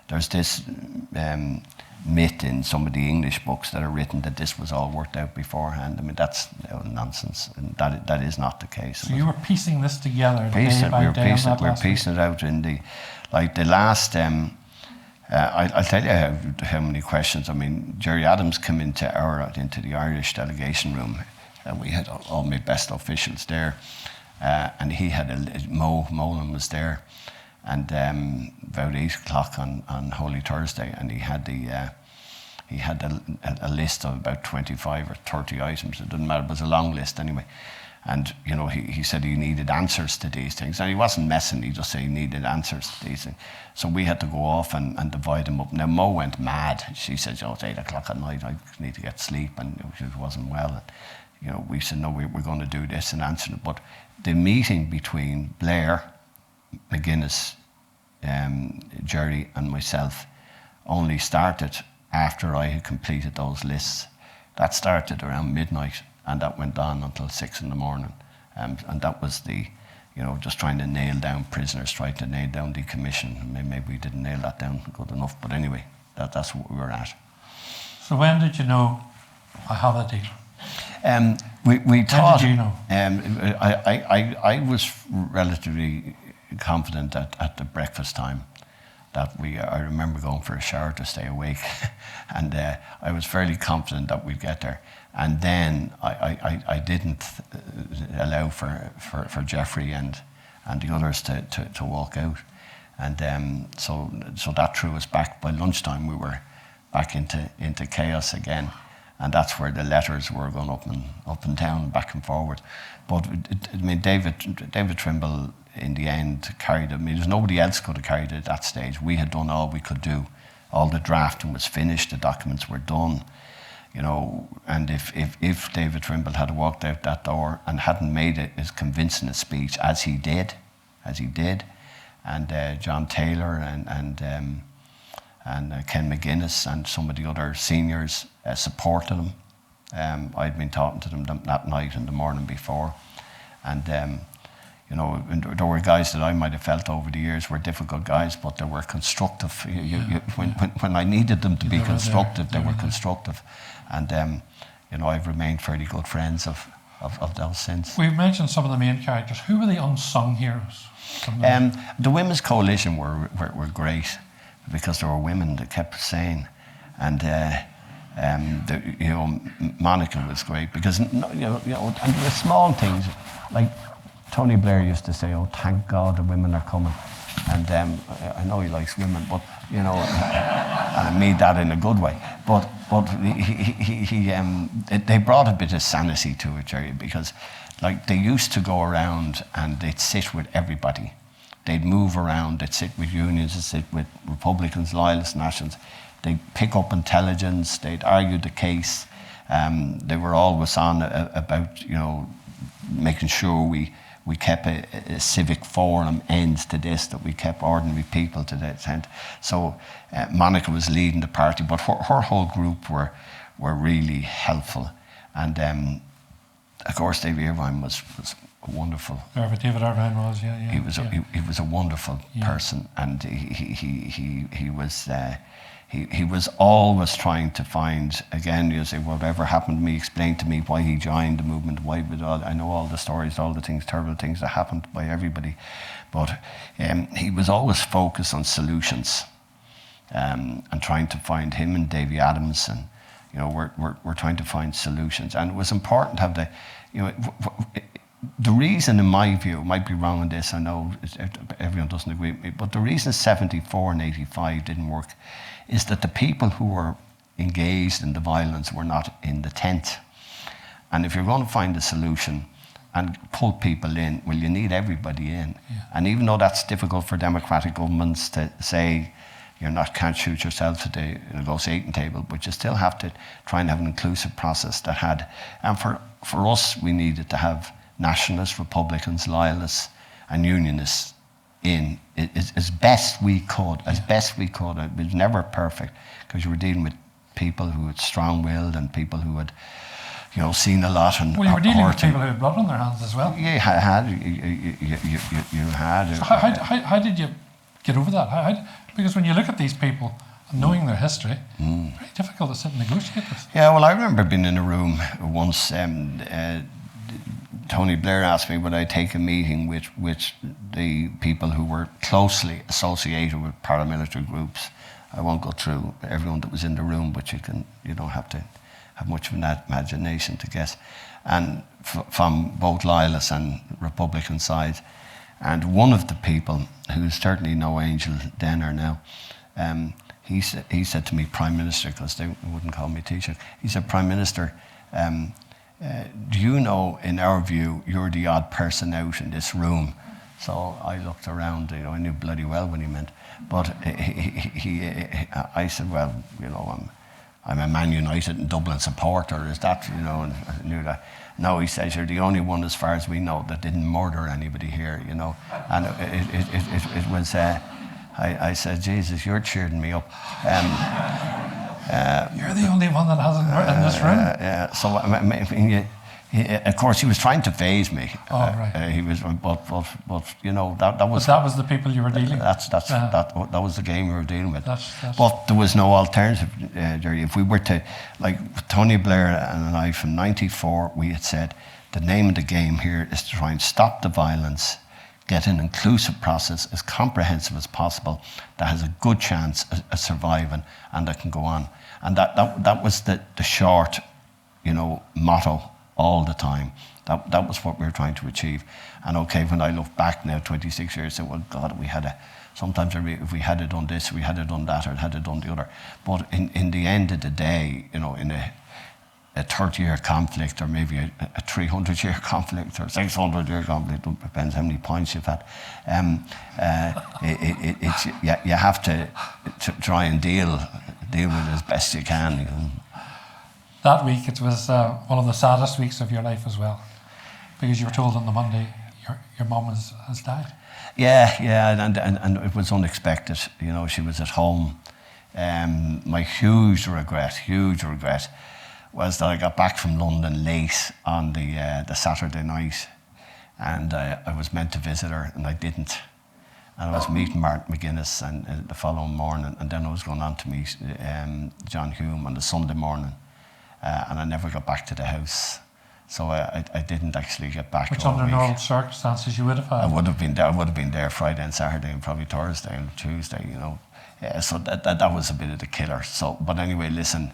there's this myth in some of the English books that are written that this was all worked out beforehand. I mean, that's nonsense, and that is not the case. So you were piecing this together we were piecing it out in the last... I'll tell you how many questions. I mean, Gerry Adams came into the Irish delegation room, and we had all my best officials there, and he had Molan was there, and about 8 o'clock on Holy Thursday, and he had a list of about 25 or 30 items. It didn't matter; it was a long list anyway. And, you know, he said he needed answers to these things. And he wasn't messing, he just said he needed answers to these things. So we had to go off and divide them up. Now, Mo went mad. She said, oh, it's 8 o'clock at night, I need to get sleep, and she wasn't well. And, you know, we said, no, we're going to do this and answer it. But the meeting between Blair, McGuinness, Gerry and myself only started after I had completed those lists. That started around midnight. And that went on until 6 in the morning. And that was you know, just trying to nail down prisoners, trying to nail down decommission. Maybe we didn't nail that down good enough, but anyway, that's what we were at. So when did you know I have a deal? We thought... When did you know? I was relatively confident at the breakfast time. that I remember going for a shower to stay awake, and I was fairly confident that we'd get there. And then I didn't allow for Jeffrey and the others to walk out. And so that threw us back. By lunchtime, we were back into chaos again. And that's where the letters were going up and down, back and forward. But David Trimble, in the end, carried it. I mean, there's nobody else could have carried it at that stage. We had done all we could do. All the drafting was finished. The documents were done. And if David Trimble had walked out that door and hadn't made it as convincing a speech as he did, and John Taylor and Ken McGuinness and some of the other seniors supported him. I'd been talking to them that night and the morning before, and there were guys that I might have felt over the years were difficult guys, but they were constructive. When I needed them to be constructive, they were constructive, and I've remained fairly good friends of those since. We've mentioned some of the main characters. Who were the unsung heroes? The Women's Coalition were great, because there were women that kept saying, and Monica was great, because and the small things, like Tony Blair used to say, "Oh, thank God the women are coming," and I know he likes women, but and I mean that in a good way. But they brought a bit of sanity to it, Gerry, because like they used to go around and they'd sit with everybody. They'd move around, they'd sit with unions, they'd sit with Republicans, Loyalists, Nationals. They'd pick up intelligence, they'd argue the case. They were always on about, making sure we kept a civic forum end to this, that we kept ordinary people to that end. So Monica was leading the party, but her whole group were really helpful. And of course, David Irvine was wonderful. David Irvine was, yeah. He was a wonderful person, and he was always trying to find, again, you say, whatever happened to me, explain to me why he joined the movement, I know all the stories, all the things, terrible things that happened by everybody, but he was always focused on solutions, and trying to find him and Davy Adams, and we're trying to find solutions. And it was important to have the reason, in my view, might be wrong on this, I know everyone doesn't agree with me, but the reason 74 and 85 didn't work is that the people who were engaged in the violence were not in the tent. And if you're going to find a solution and pull people in, well, you need everybody in. Yeah. And even though that's difficult for democratic governments to say, can't shoot yourself at the negotiating table, but you still have to try and have an inclusive process that had, and for us, we needed to have nationalists, Republicans, Loyalists, and Unionists in as best we could. It was never perfect, because you were dealing with people who had strong-willed and people who had, seen a lot. And well, you were dealing with people who had blood on their hands as well. Yeah, you had. So how did you get over that? Because when you look at these people and knowing their history, very difficult to sit and negotiate with. Yeah, well, I remember being in a room once. Tony Blair asked me would I take a meeting with the people who were closely associated with paramilitary groups. I won't go through everyone that was in the room, but you don't have to have much of an imagination to guess. And from both Loyalist and Republican sides. And one of the people, who's certainly no angel then or now, he said to me, Prime Minister, because they wouldn't call me Taoiseach, he said, Prime Minister, do you know, in our view, you're the odd person out in this room? So I looked around, I knew bloody well what he meant. But I said, well, I'm a Man United and Dublin supporter, is that, and I knew that. No, he says, you're the only one, as far as we know, that didn't murder anybody here, And it was, I said, Jesus, you're cheering me up. You're the only one that hasn't in this room. So of course, he was trying to phase me. Oh, right. He was, but that was. But that was the people you were dealing with. That was the game we were dealing with. That's but there was no alternative, Gerry. If we were to, like Tony Blair and I, from '94, we had said the name of the game here is to try and stop the violence, get an inclusive process as comprehensive as possible that has a good chance of surviving and that can go on. And that was the short, motto all the time. That was what we were trying to achieve. And okay, when I look back now, 26 years, I say, well, God, sometimes if we had done this, we had done that, or had done the other. But in the end of the day, in a 30-year conflict, or maybe a 300-year conflict, or 600-year conflict, it depends how many points you've had. You have to try and deal with it as best you can. That week, it was one of the saddest weeks of your life as well, because you were told on the Monday your mum has died. Yeah, and it was unexpected. She was at home. My huge regret was that I got back from London late on the Saturday night, and I was meant to visit her, and I didn't. And I was meeting Martin McGuinness and the following morning, and then I was going on to meet John Hume on the Sunday morning, and I never got back to the house. So I didn't actually get back. Which under normal circumstances you would have had. I would have been there Friday and Saturday and probably Thursday and Tuesday, so that was a bit of the killer. So, but anyway, listen,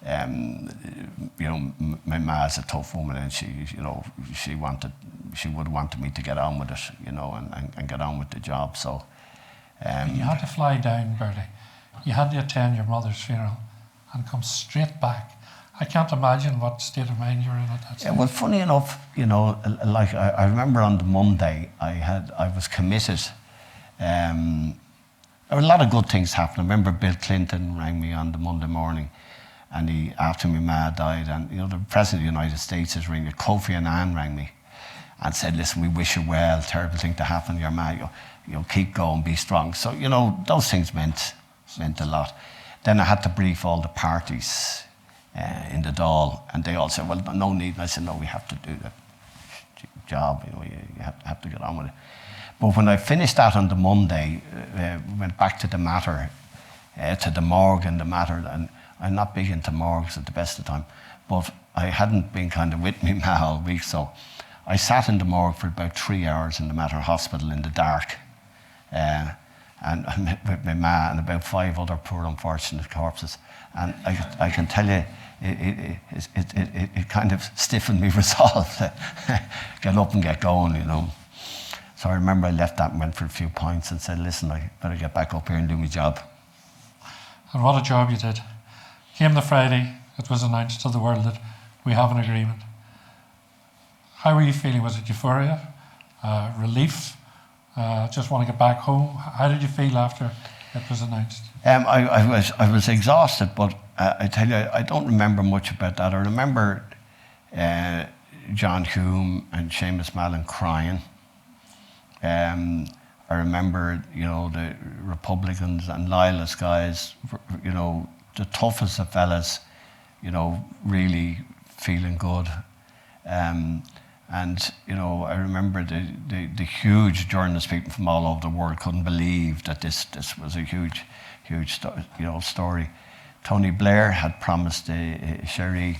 my ma's a tough woman, and she would have wanted me to get on with it, and get on with the job. So you had to fly down, Bertie. You had to attend your mother's funeral and come straight back. I can't imagine what state of mind you were in at that time. Yeah, well, funny enough, like I remember on the Monday, I was committed. There were a lot of good things happening. I remember Bill Clinton rang me on the Monday morning, and after my ma died, and the President of the United States is ringing. Kofi Annan rang me and said, "Listen, we wish you well. Terrible thing to happen to your ma. Keep going, be strong." So those things meant a lot. Then I had to brief all the parties in the Dáil, and they all said, "Well, no need." And I said, "No, we have to do the job. You have to get on with it." But when I finished that on the Monday, we went back to the Mater, to the morgue and the Mater, and I'm not big into morgues at the best of time, but I hadn't been kind of with me ma all week, so I sat in the morgue for about 3 hours in the Mater Hospital in the dark, and I met with my ma and about 5 other poor unfortunate corpses, and I can tell you, it kind of stiffened me resolve to get up and get going, So I remember I left that and went for a few pints and said, "Listen, I better get back up here and do my job." And what a job you did. Came the Friday, it was announced to the world that we have an agreement. How were you feeling? Was it euphoria? Relief? Just want to get back home? How did you feel after it was announced? I was exhausted, but I tell you, I don't remember much about that. I remember John Hume and Seamus Mallon crying. I remember, the Republicans and loyalist guys, the toughest of fellas, really feeling good. And, I remember the huge journalists, people from all over the world couldn't believe that this was a huge story. Tony Blair had promised Sherry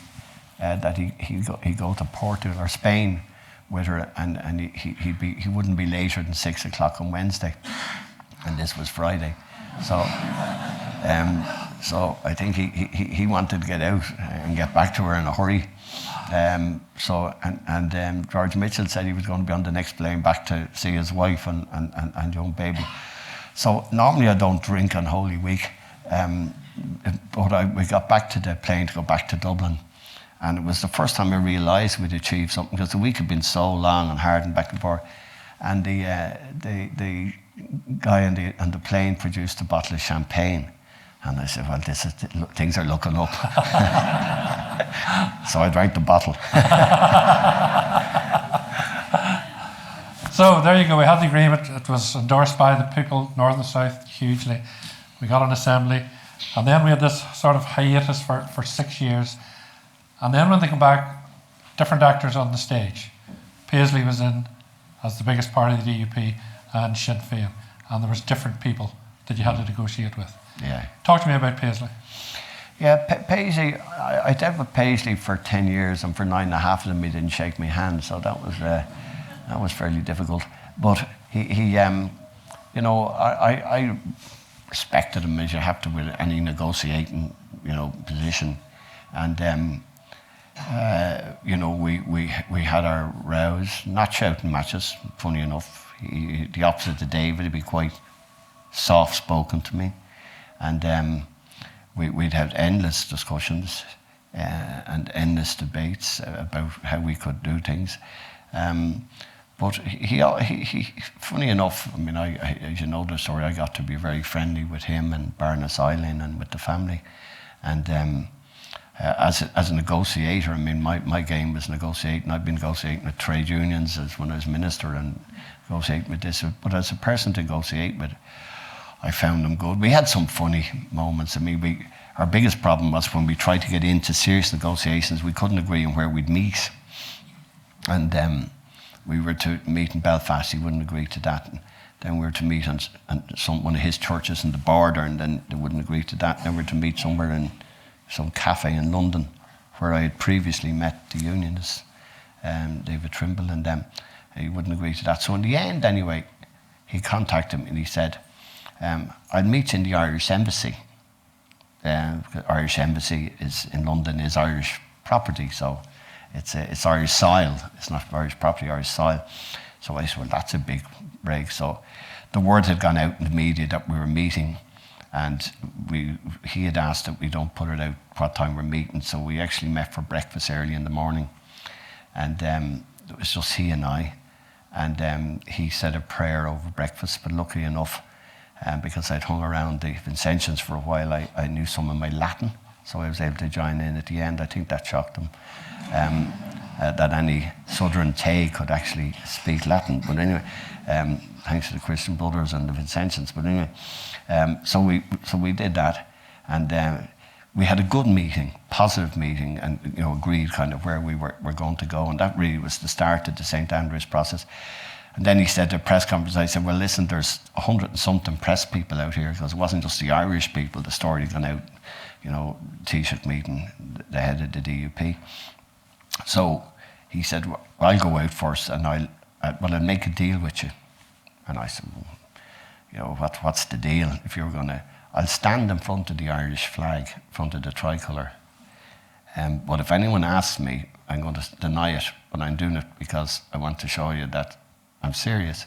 that he'd go to Portugal or Spain with her, and he wouldn't be later than 6 o'clock on Wednesday, and this was Friday. So so I think he wanted to get out and get back to her in a hurry. George Mitchell said he was going to be on the next plane back to see his wife and young baby. So normally I don't drink on Holy Week, but we got back to the plane to go back to Dublin, and it was the first time I realised we'd achieved something, because the week had been so long and hard and back and forth. And the guy on the plane produced a bottle of champagne. And I said, "Well, things are looking up." So I drank the bottle. So there you go. We had the agreement. It was endorsed by the people, north and south, hugely. We got an assembly. And then we had this sort of hiatus for 6 years. And then when they come back, different actors on the stage. Paisley was in as the biggest party of the DUP, and Sinn Féin. And there was different people that you had to negotiate with. Yeah. Talk to me about Paisley. Yeah, Paisley, I dealt with Paisley for 10 years, and for 9.5 of them he didn't shake my hand, so that was fairly difficult. But you know, I respected him as you have to with any negotiating, you know, position, and you know, we had our rows, not shouting matches. Funny enough, the opposite to David, he'd be quite soft spoken to me, and we'd have endless discussions and endless debates about how we could do things. But he, funny enough, I mean, as you know the story, I got to be very friendly with him and Baroness Eileen and with the family. And as a negotiator, I mean, my game was negotiating. I've been negotiating with trade unions as when I was minister and negotiating with this. But as a person to negotiate with, I found them good. We had some funny moments. I mean, our biggest problem was when we tried to get into serious negotiations, we couldn't agree on where we'd meet. And we were to meet in Belfast, he wouldn't agree to that. And then we were to meet on one of his churches in the border, and then they wouldn't agree to that. Then we were to meet somewhere in some cafe in London, where I had previously met the unionists, David Trimble, and he wouldn't agree to that. So in the end, anyway, he contacted me and he said, I'll meet you in the Irish Embassy. The Irish Embassy in London is Irish property, so it's Irish soil. It's not Irish property, Irish soil. So I said, well, that's a big break. So the word had gone out in the media that we were meeting, and he had asked that we don't put it out what time we're meeting. So we actually met for breakfast early in the morning, and it was just he and I. And he said a prayer over breakfast, but luckily enough, because I'd hung around the Vincentians for a while, I knew some of my Latin, so I was able to join in at the end. I think that shocked him, that any Southern Tay could actually speak Latin. But anyway, thanks to the Christian Brothers and the Vincentians. But anyway, so we did that, and we had a good meeting, positive meeting, and you know, agreed kind of where we were going to go, and that really was the start of the St. Andrews process. And then he said at a press conference, I said, well, listen, there's 100 and something press people out here, because it wasn't just the Irish people. The story had gone out, you know, Taoiseach meeting, the head of the DUP. So he said, well, I'll go out first, and I'll make a deal with you. And I said, well, you know, what's the deal? If you're going to, I'll stand in front of the Irish flag, in front of the tricolour. But if anyone asks me, I'm going to deny it, but I'm doing it because I want to show you that I'm serious.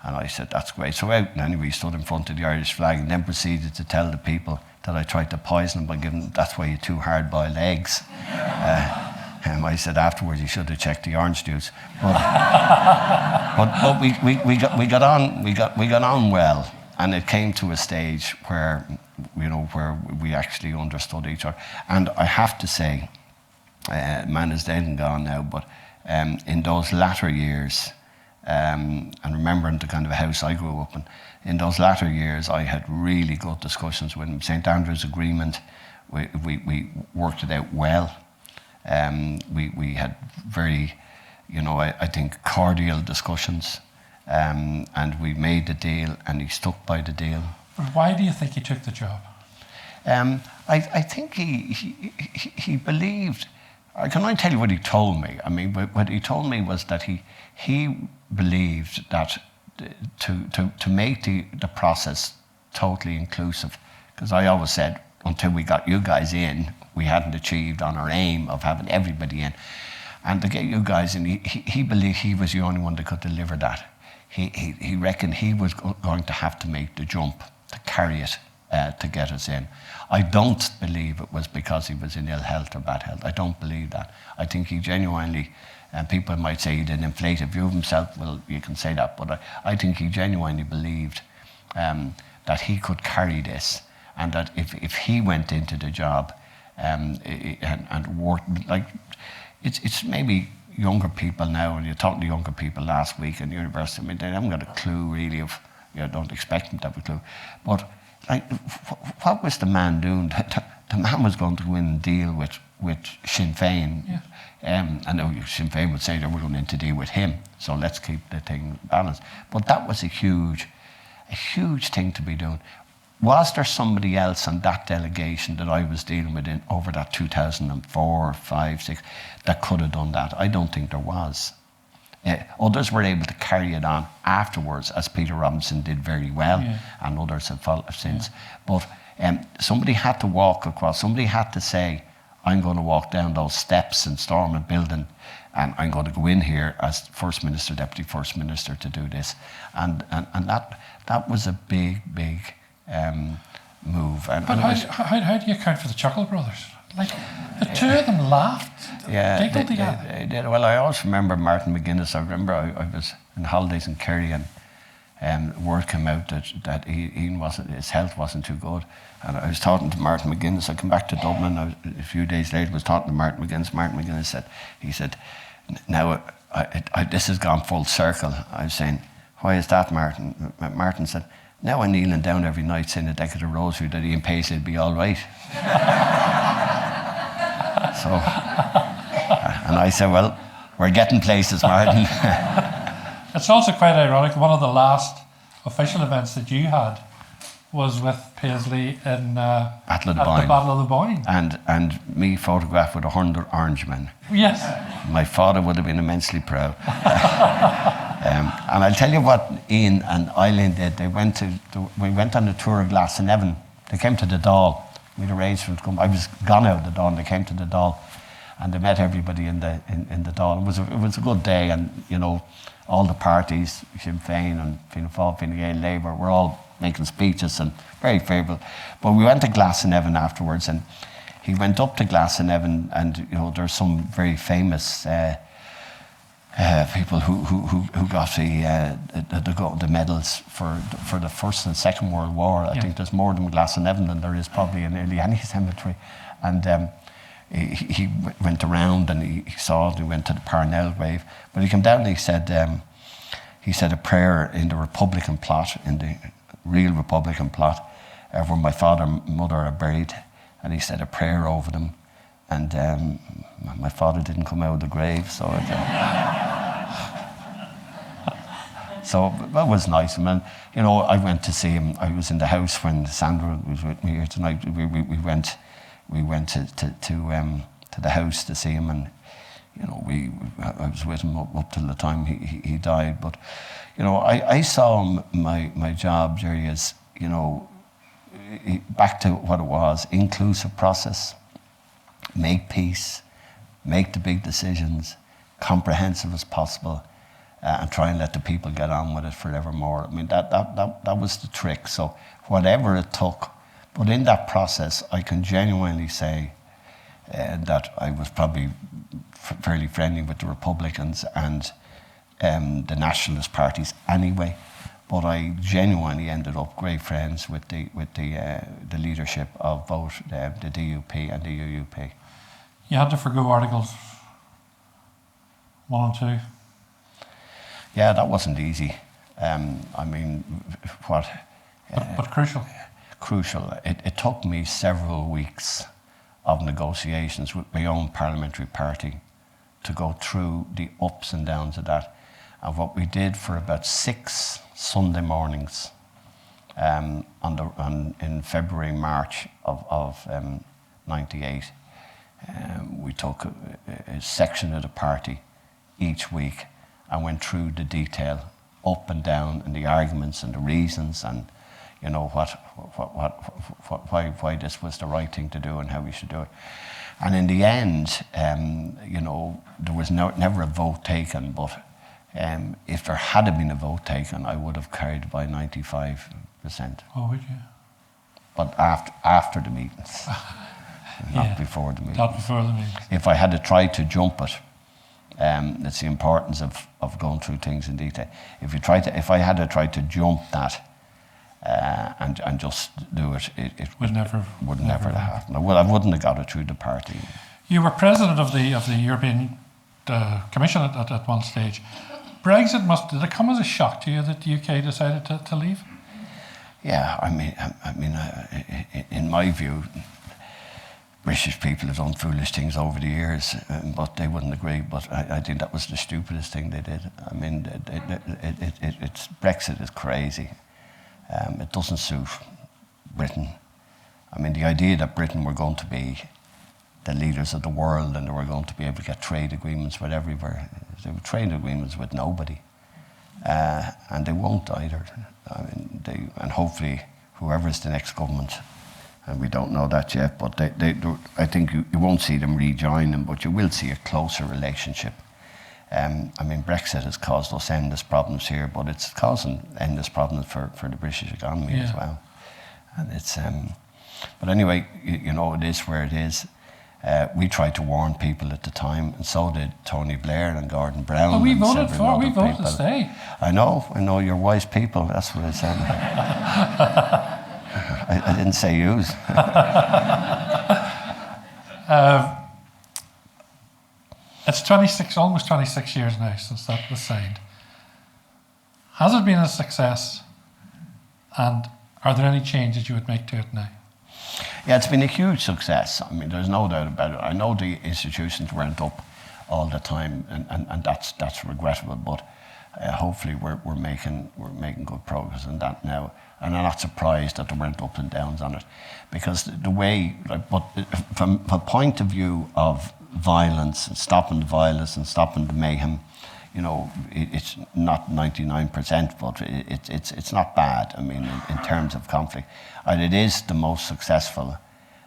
And I said, that's great. So out, and anyway, he stood in front of the Irish flag and then proceeded to tell the people that I tried to poison them by giving them, that's why you two hard-boiled eggs. I said afterwards you should have checked the orange juice. But we got on well, and it came to a stage where, you know, where we actually understood each other. And I have to say, man is dead and gone now, but in those latter years, and remembering the kind of house I grew up in those latter years, I had really good discussions with him. St. Andrews Agreement, we worked it out well. We had very, you know, I think cordial discussions, and we made the deal, and he stuck by the deal. But why do you think he took the job? I think he believed. Can I tell you what he told me? I mean, what he told me was that he believed that to make the process totally inclusive, because I always said, until we got you guys in, we hadn't achieved on our aim of having everybody in. And to get you guys in, he believed he was the only one that could deliver that. He reckoned he was going to have to make the jump to carry it to get us in. I don't believe it was because he was in ill health or bad health. I don't believe that. I think he genuinely, and people might say he did an inflated view of himself. Well, you can say that, but I think he genuinely believed that he could carry this, and that if he went into the job and worked, like, it's maybe younger people now, and you're talking to younger people last week in university, I mean, they haven't got a clue really of, you know, don't expect them to have a clue. But like, what was the man doing? The man was going to go in and deal with Sinn Féin. Yeah. I know Sinn Féin would say that we're going to deal with him, so let's keep the thing balanced. But that was a huge thing to be doing. Was there somebody else on that delegation that I was dealing with over that 2004, 5, 6 that could have done that? I don't think there was. Others were able to carry it on afterwards, as Peter Robinson did very well, and others have followed since. But somebody had to walk across, somebody had to say, I'm going to walk down those steps in Stormont Building, and I'm going to go in here as First Minister, Deputy First Minister to do this. And that was a big move. But how do you account for the Chuckle Brothers? Like, the two of them laughed, giggled together. They did. Well, I always remember Martin McGuinness. I remember I was in holidays in Kerry, and word came out that Ian his health wasn't too good. And I was talking to Martin McGuinness. I came back to Dublin a few days later, was talking to Martin McGuinness. Martin McGuinness said, now this has gone full circle. I was saying, why is that, Martin? Martin said, now I'm kneeling down every night saying a decade of rosary that Ian Paisley would be all right. So, and I said, well, we're getting places, Martin. It's also quite ironic. One of the last official events that you had was with Paisley in Battle of the at the Battle of the Boyne. And me photographed with 100 Orangemen. Yes. My father would have been immensely proud. And I'll tell you what Ian and Eileen did. We went on a tour of Glasnevin. They came to the Dáil. We'd arranged for them to come. I was gone out of the Dáil, and they came to the Dáil, and they met everybody in the Dáil. It was a good day, and you know, all the parties, Sinn Féin and Fianna Fáil, Fine Gael, Labour, were all making speeches and very favourable. But we went to Glasnevin afterwards, and he went up to Glasnevin, and you know, there's some very famous people who got the medals for the First and Second World War. I think there's more than Glasnevin than there is probably in nearly any cemetery. And he went around and he saw it. He went to the Parnell grave, but he came down and he said a prayer in the Republican plot, in the real Republican plot, where my father and mother are buried, and he said a prayer over them. And my father didn't come out of the grave, so so that was nice. I mean, you know, I went to see him. I was in the house when Sandra was with me here tonight. We went to the house to see him, and you know, I was with him up till the time he died. But you know, I saw my job, Gerry, as, you know, back to what it was: inclusive process. Make peace, make the big decisions, comprehensive as possible, and try and let the people get on with it forevermore. I mean, that was the trick. So whatever it took, but in that process, I can genuinely say that I was probably fairly friendly with the Republicans and the nationalist parties anyway. But I genuinely ended up great friends with the leadership of both the DUP and the UUP. You had to forgo Articles 1 and 2. Yeah, that wasn't easy. I mean, what? But crucial. Crucial. It took me several weeks of negotiations with my own parliamentary party to go through the ups and downs of that. And what we did for about 6 Sunday mornings in February, March of 98, we took a section of the party each week and went through the detail, up and down, and the arguments and the reasons, and you know why this was the right thing to do and how we should do it. And in the end, you know, there was never a vote taken, but if there had been a vote taken, I would have carried by 95%. Oh, would you? But after the meetings, not before the meetings. Not before the meetings. If I had to try to jump it, it's the importance of going through things in detail. If I had to try to jump that and just do it, it would never happen. I wouldn't have got it through the party. You were president of the European Commission at one stage. Brexit did it come as a shock to you that the UK decided to leave? Yeah, I mean, in my view, British people have done foolish things over the years, but they wouldn't agree. But I think that was the stupidest thing they did. I mean, Brexit is crazy. It doesn't suit Britain. I mean, the idea that Britain were going to be the leaders of the world, and they were going to be able to get trade agreements with everywhere. They were trade agreements with nobody, and they won't either. I mean, and hopefully whoever is the next government, and we don't know that yet, but I think you won't see them rejoin them, but you will see a closer relationship. I mean, Brexit has caused us endless problems here, but it's causing endless problems for the British economy as well. And it's, but anyway, you know, it is where it is. We tried to warn people at the time, and so did Tony Blair and Gordon Brown. Well, we voted to stay. I know, you're wise people, that's what I said. I didn't say yous. It's almost 26 years now since that was signed. Has it been a success? And are there any changes you would make to it now? Yeah, it's been a huge success. I mean, there's no doubt about it. I know the institutions weren't up all the time, and that's regrettable. But hopefully, we're making good progress on that now. And I'm not surprised that there weren't ups and downs on it, because the way, but from a point of view of violence and stopping the violence and stopping the mayhem, you know, it's not 99%, but it's not bad. I mean, in terms of conflict, and it is the most successful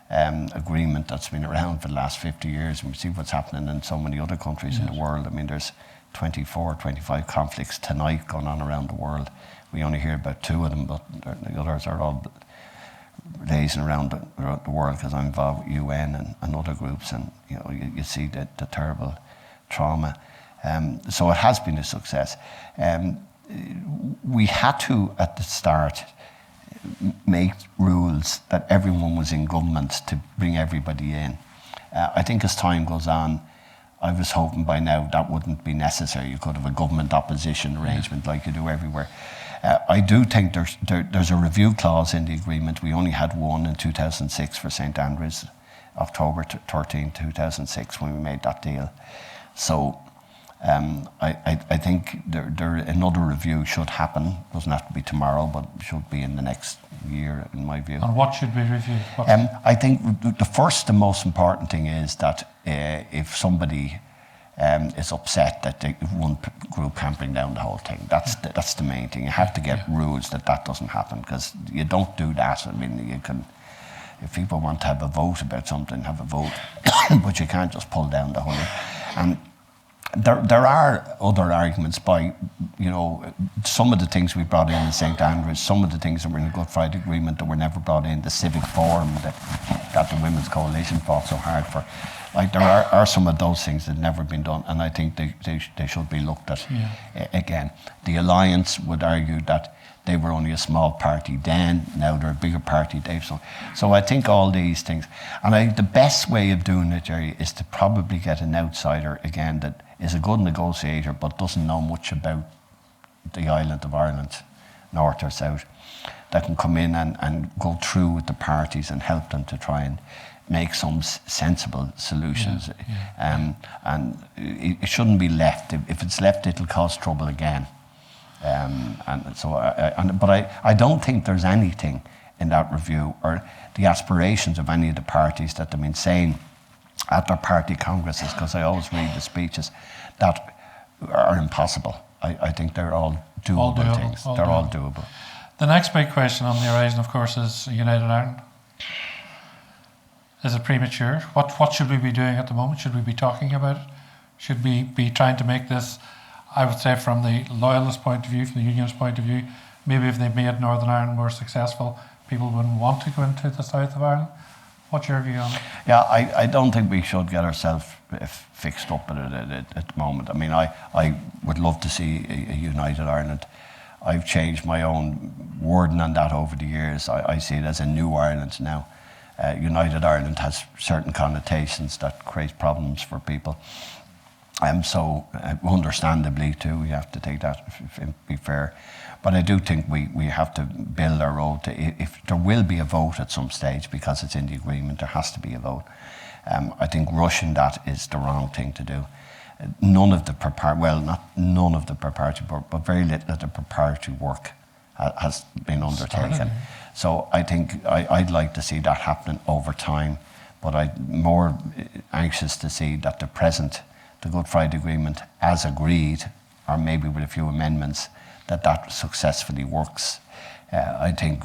agreement that's been around for the last 50 years. And we see what's happening in so many other countries in the world. I mean, there's 24, 25 conflicts tonight going on around the world. We only hear about 2 of them, but the others are all blazing around the world, because I'm involved with UN and other groups, and you know, you see the terrible trauma. So it has been a success. We had to, at the start, make rules that everyone was in government to bring everybody in. I think as time goes on, I was hoping by now that wouldn't be necessary. You could have a government opposition arrangement like you do everywhere. I do think there's a review clause in the agreement. We only had one in 2006 for St Andrews, October 13, 2006, when we made that deal. So I think another review should happen. Doesn't have to be tomorrow, but should be in the next year, in my view. And what should be reviewed? I think the first and most important thing is that if somebody is upset that one group can't bring down the whole thing, that's the main thing. You have to get rules that doesn't happen, because you don't do that. I mean, you can, if people want to have a vote about something, have a vote, but you can't just pull down the whole thing. And there are other arguments by, you know, some of the things we brought in St Andrews, some of the things that were in the Good Friday Agreement that were never brought in, the civic forum that the Women's Coalition fought so hard for. Like, there are some of those things that have never been done, and I think they should be looked at again. The Alliance would argue that they were only a small party then, now they're a bigger party, Dave. So I think all these things, and I think the best way of doing it, Gerry, is to probably get an outsider again that is a good negotiator but doesn't know much about the island of Ireland, north or south, that can come in and go through with the parties and help them to try and make some sensible solutions. And it shouldn't be left. If it's left, it'll cause trouble again. But I don't think there's anything in that review or the aspirations of any of the parties that they've been saying at their party congresses, because I always read the speeches, that are impossible. I think they're all doable things. They're all doable. The next big question on the horizon, of course, is United Ireland. Is it premature? What should we be doing at the moment? Should we be talking about it? Should we be trying to make this, I would say, from the loyalist point of view, from the unionist point of view, maybe if they made Northern Ireland more successful, people wouldn't want to go into the south of Ireland? What's your view on it? Yeah, I don't think we should get ourselves fixed up at the moment. I mean, I would love to see a united Ireland. I've changed my own wording on that over the years. I see it as a new Ireland now. United Ireland has certain connotations that create problems for people. So understandably too, we have to take that, be fair. But I do think we have to build our road to, if there will be a vote at some stage, because it's in the agreement, there has to be a vote. I think rushing that is the wrong thing to do. None of the preparatory work, but very little of the preparatory work has been undertaken. So I think I'd like to see that happening over time, but I'm more anxious to see that the Good Friday Agreement, as agreed, or maybe with a few amendments, that successfully works. I think,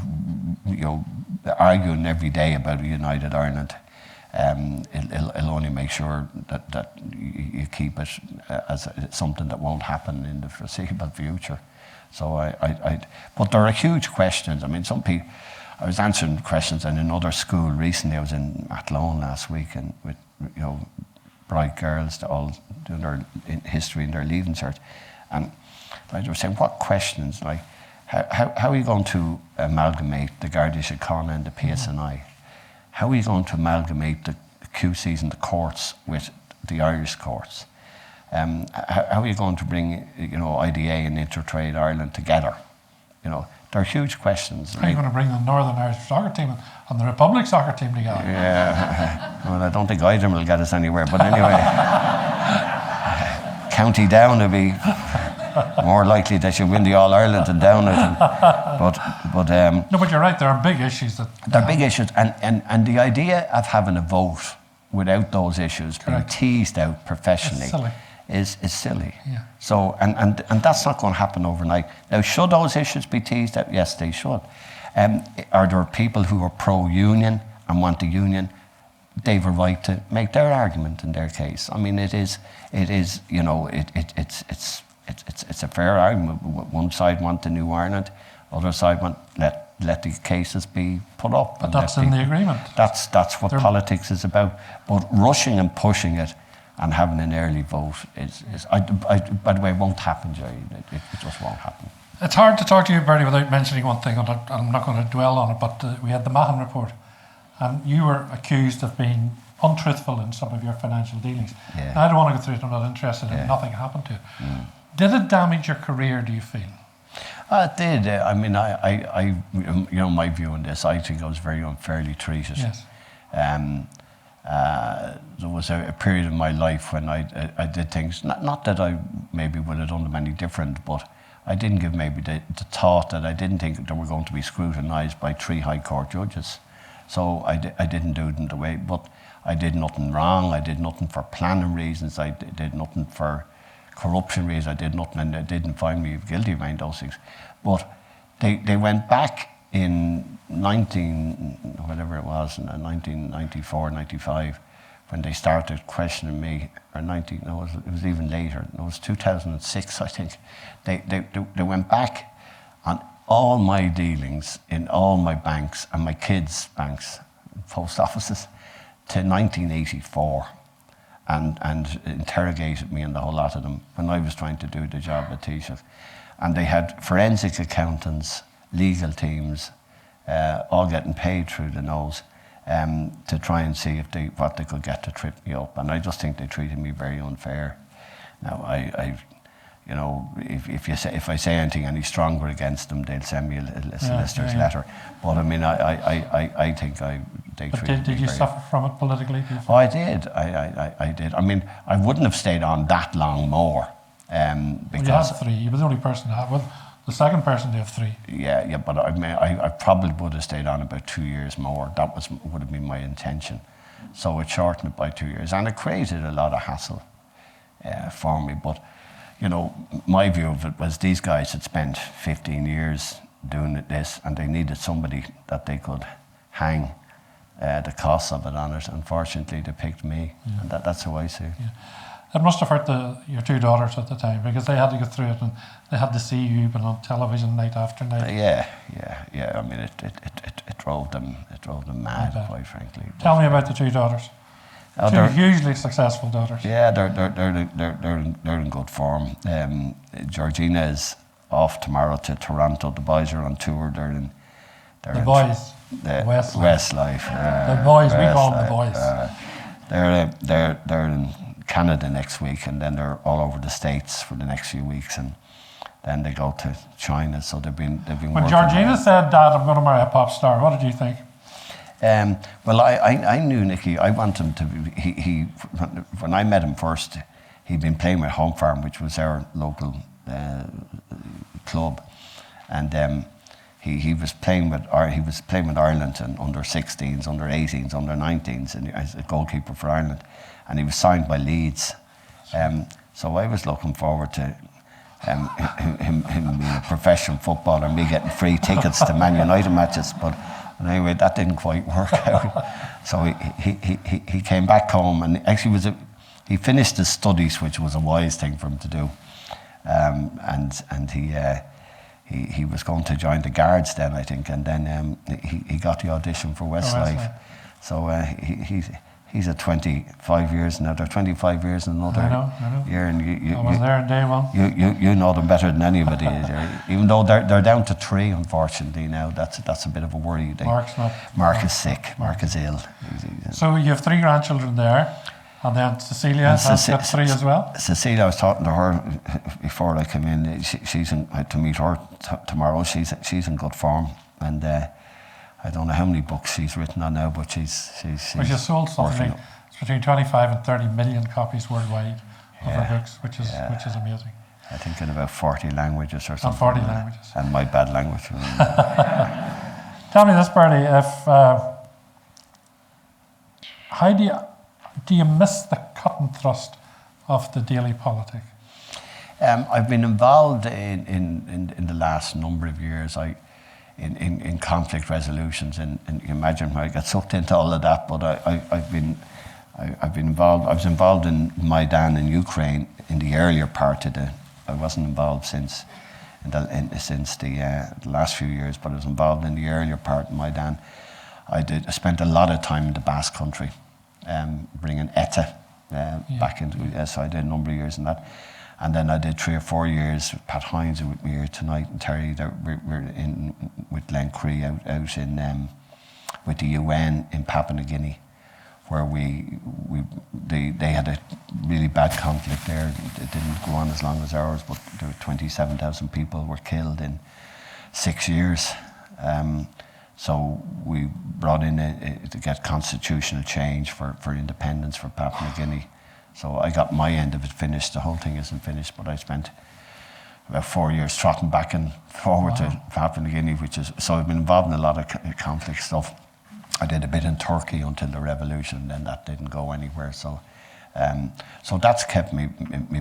arguing every day about a united Ireland, it'll only make sure that you keep it as something that won't happen in the foreseeable future. So but there are huge questions. I mean, some people, I was answering questions in another school recently. I was in Athlone last week, and with bright girls, all doing their history and their leaving cert, and they were saying, what questions, like, how are you going to amalgamate the Garda Síochána and the PSNI? How are you going to amalgamate the QCs and the courts with the Irish courts? How are you going to bring, IDA and Intertrade Ireland together? There are huge questions. How are you going to bring the Northern Irish soccer team and the Republic soccer team together? Yeah, well, I don't think either will get us anywhere. But anyway, County Down will be more likely that you win the All Ireland than Down, I think. No, but you're right. There are big issues there are big issues, and the idea of having a vote without those issues being teased out professionally is silly. Yeah. So and that's not going to happen overnight. Now, should those issues be teased out? Yes, they should. Are there people who are pro-union and want the union? They've a right to make their argument in their case. I mean, it's a fair argument. One side want the new Ireland, other side want let the cases be put up. But that's in the agreement. That's what politics is about. But rushing and pushing it and having an early vote by the way, won't happen, Gerry. It just won't happen. It's hard to talk to you, Bertie, without mentioning one thing, and I'm not going to dwell on it, but we had the Mahon report, and you were accused of being untruthful in some of your financial dealings. Yeah. I don't want to go through it, I'm not interested in nothing happened to it. Did it damage your career, do you feel? It did. I mean, I my view on this, I think I was very unfairly treated. Yes. There was a period in my life when I did things, not that I maybe would have done them any different, but I didn't give maybe the thought that I didn't think they were going to be scrutinised by 3 High Court judges. So I didn't do them the way, but I did nothing wrong. I did nothing for planning reasons. I did nothing for corruption reasons. I did nothing, and they didn't find me guilty of any of those things. But they went back in 1994, 95, when they started questioning me, or it was even later. It was 2006, I think. They went back on all my dealings in all my banks and my kids' banks, post offices, to 1984, and interrogated me and the whole lot of them when I was trying to do the job at Taoiseach. And they had forensic accountants, legal teams, all getting paid through the nose to try and see what they could get to trip me up. And I just think they treated me very unfair. Now, if I say anything any stronger against them, they'll send me a solicitor's letter. But I mean, I think they treated me. Did you suffer from it politically? Oh, I did. I did. I mean, I wouldn't have stayed on that long more. Because you had 3. You were the only person to have. Well, the second person to have 3. Yeah. But I probably would have stayed on about 2 years more. That would have been my intention. So it shortened it by 2 years, and it created a lot of hassle for me. But my view of it was these guys had spent 15 years doing this, and they needed somebody that they could hang the costs of it on it. Unfortunately, they picked me, and that's how I see it. Yeah. It must have hurt your 2 daughters at the time, because they had to go through it, and they had to see you but on television night after night. Yeah. I mean, it drove them mad, quite frankly. Tell me about the 2 daughters. 2 hugely successful daughters. Yeah, they're in good form. Georgina is off tomorrow to Toronto. The boys are on tour. The boys. Westlife. The boys. We call them the boys. They're in Canada next week, and then they're all over the States for the next few weeks, and then they go to China. So they've been. When Georgina said, "Dad, I'm going to marry a pop star," what did you think? Well, I knew Nicky. I want him to. He when I met him first, he'd been playing with Home Farm, which was our local club, and he was playing with Ireland and under 16s, under 18s, under 19s, and as a goalkeeper for Ireland, and he was signed by Leeds. So I was looking forward to him being a professional footballer, and me getting free tickets to Man United matches. But anyway, that didn't quite work out. So he came back home, and actually he finished his studies, which was a wise thing for him to do. And he was going to join the Guards then, I think, and then he got the audition for Westlife. So he's at 25 years now. They're 25 years in another I know. year, and I was there on day one. You know them better than anybody. Even though they're down to 3, unfortunately now. That's a bit of a worry. Mark is sick. Mark is ill. So you have 3 grandchildren there. And then Cecilia has got 3 as well? Cecilia, I was talking to her before I came in. She's I had to meet her tomorrow. She's in good form. And I don't know how many books she's written on now, but she's well, she's sold something between 25 and 30 million copies worldwide of her books, which is amazing. I think in about 40 languages or something. And 40 languages. And my bad language. Tell me this, Bertie, how do you miss the cut and thrust of the daily politic? I've been involved in the last number of years in conflict resolutions, and you can imagine how I got sucked into all of that. But I've been involved. I was involved in Maidan in Ukraine in the earlier part of I wasn't involved since the last few years, but I was involved in the earlier part of Maidan. I spent a lot of time in the Basque Country. Bringing ETA back into it. So I did a number of years in that. And then I did 3 or 4 years with Pat Hines, who with me here tonight, and Terry. We're in with Glenn Cree out in with the UN in Papua New Guinea, where they had a really bad conflict there. It didn't go on as long as ours, but there were 27,000 people were killed in 6 years. So we brought in to get constitutional change for independence for Papua New Guinea. So I got my end of it finished. The whole thing isn't finished, but I spent about 4 years trotting back and forward to Papua New Guinea, so I've been involved in a lot of conflict stuff. I did a bit in Turkey until the revolution, and then that didn't go anywhere. So that's kept me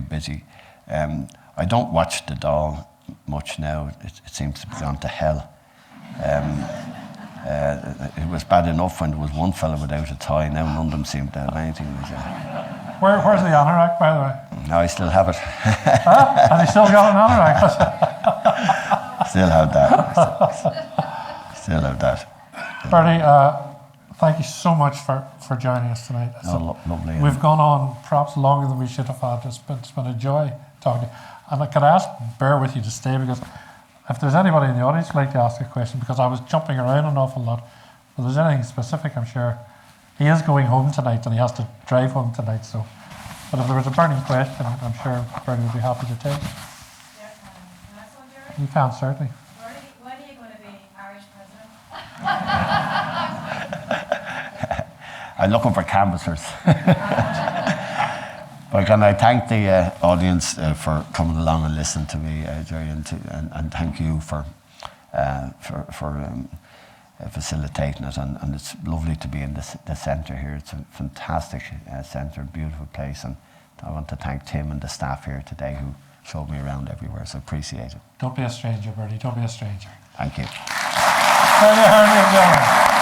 busy. I don't watch the Dáil much now. It seems to be gone to hell. It was bad enough when there was one fellow without a tie. Now none of them seem to have anything. Where's the anorak, by the way? No, I still have it. Huh? And he still got an anorak? Still have that. Still have that. Bertie, thank you so much for joining us tonight. Lovely. We've gone on perhaps longer than we should have had. It's been a joy talking to you. And I could bear with you to stay, because if there's anybody in the audience who'd like to ask a question, because I was jumping around an awful lot, if there's anything specific, I'm sure he is going home tonight and he has to drive home tonight. So, but if there was a burning question, I'm sure Bertie would be happy to take. Yeah, can I ask one, Gerry? You can, certainly. When are you going to be Irish president? I'm looking for canvassers. But can I thank the audience for coming along and listening to me, Gerry, and thank you for facilitating it. And it's lovely to be in the centre here. It's a fantastic centre, beautiful place. And I want to thank Tim and the staff here today who showed me around everywhere. So I appreciate it. Don't be a stranger, Bertie. Don't be a stranger. Thank you. Bertie Ahern, ladies and gentlemen.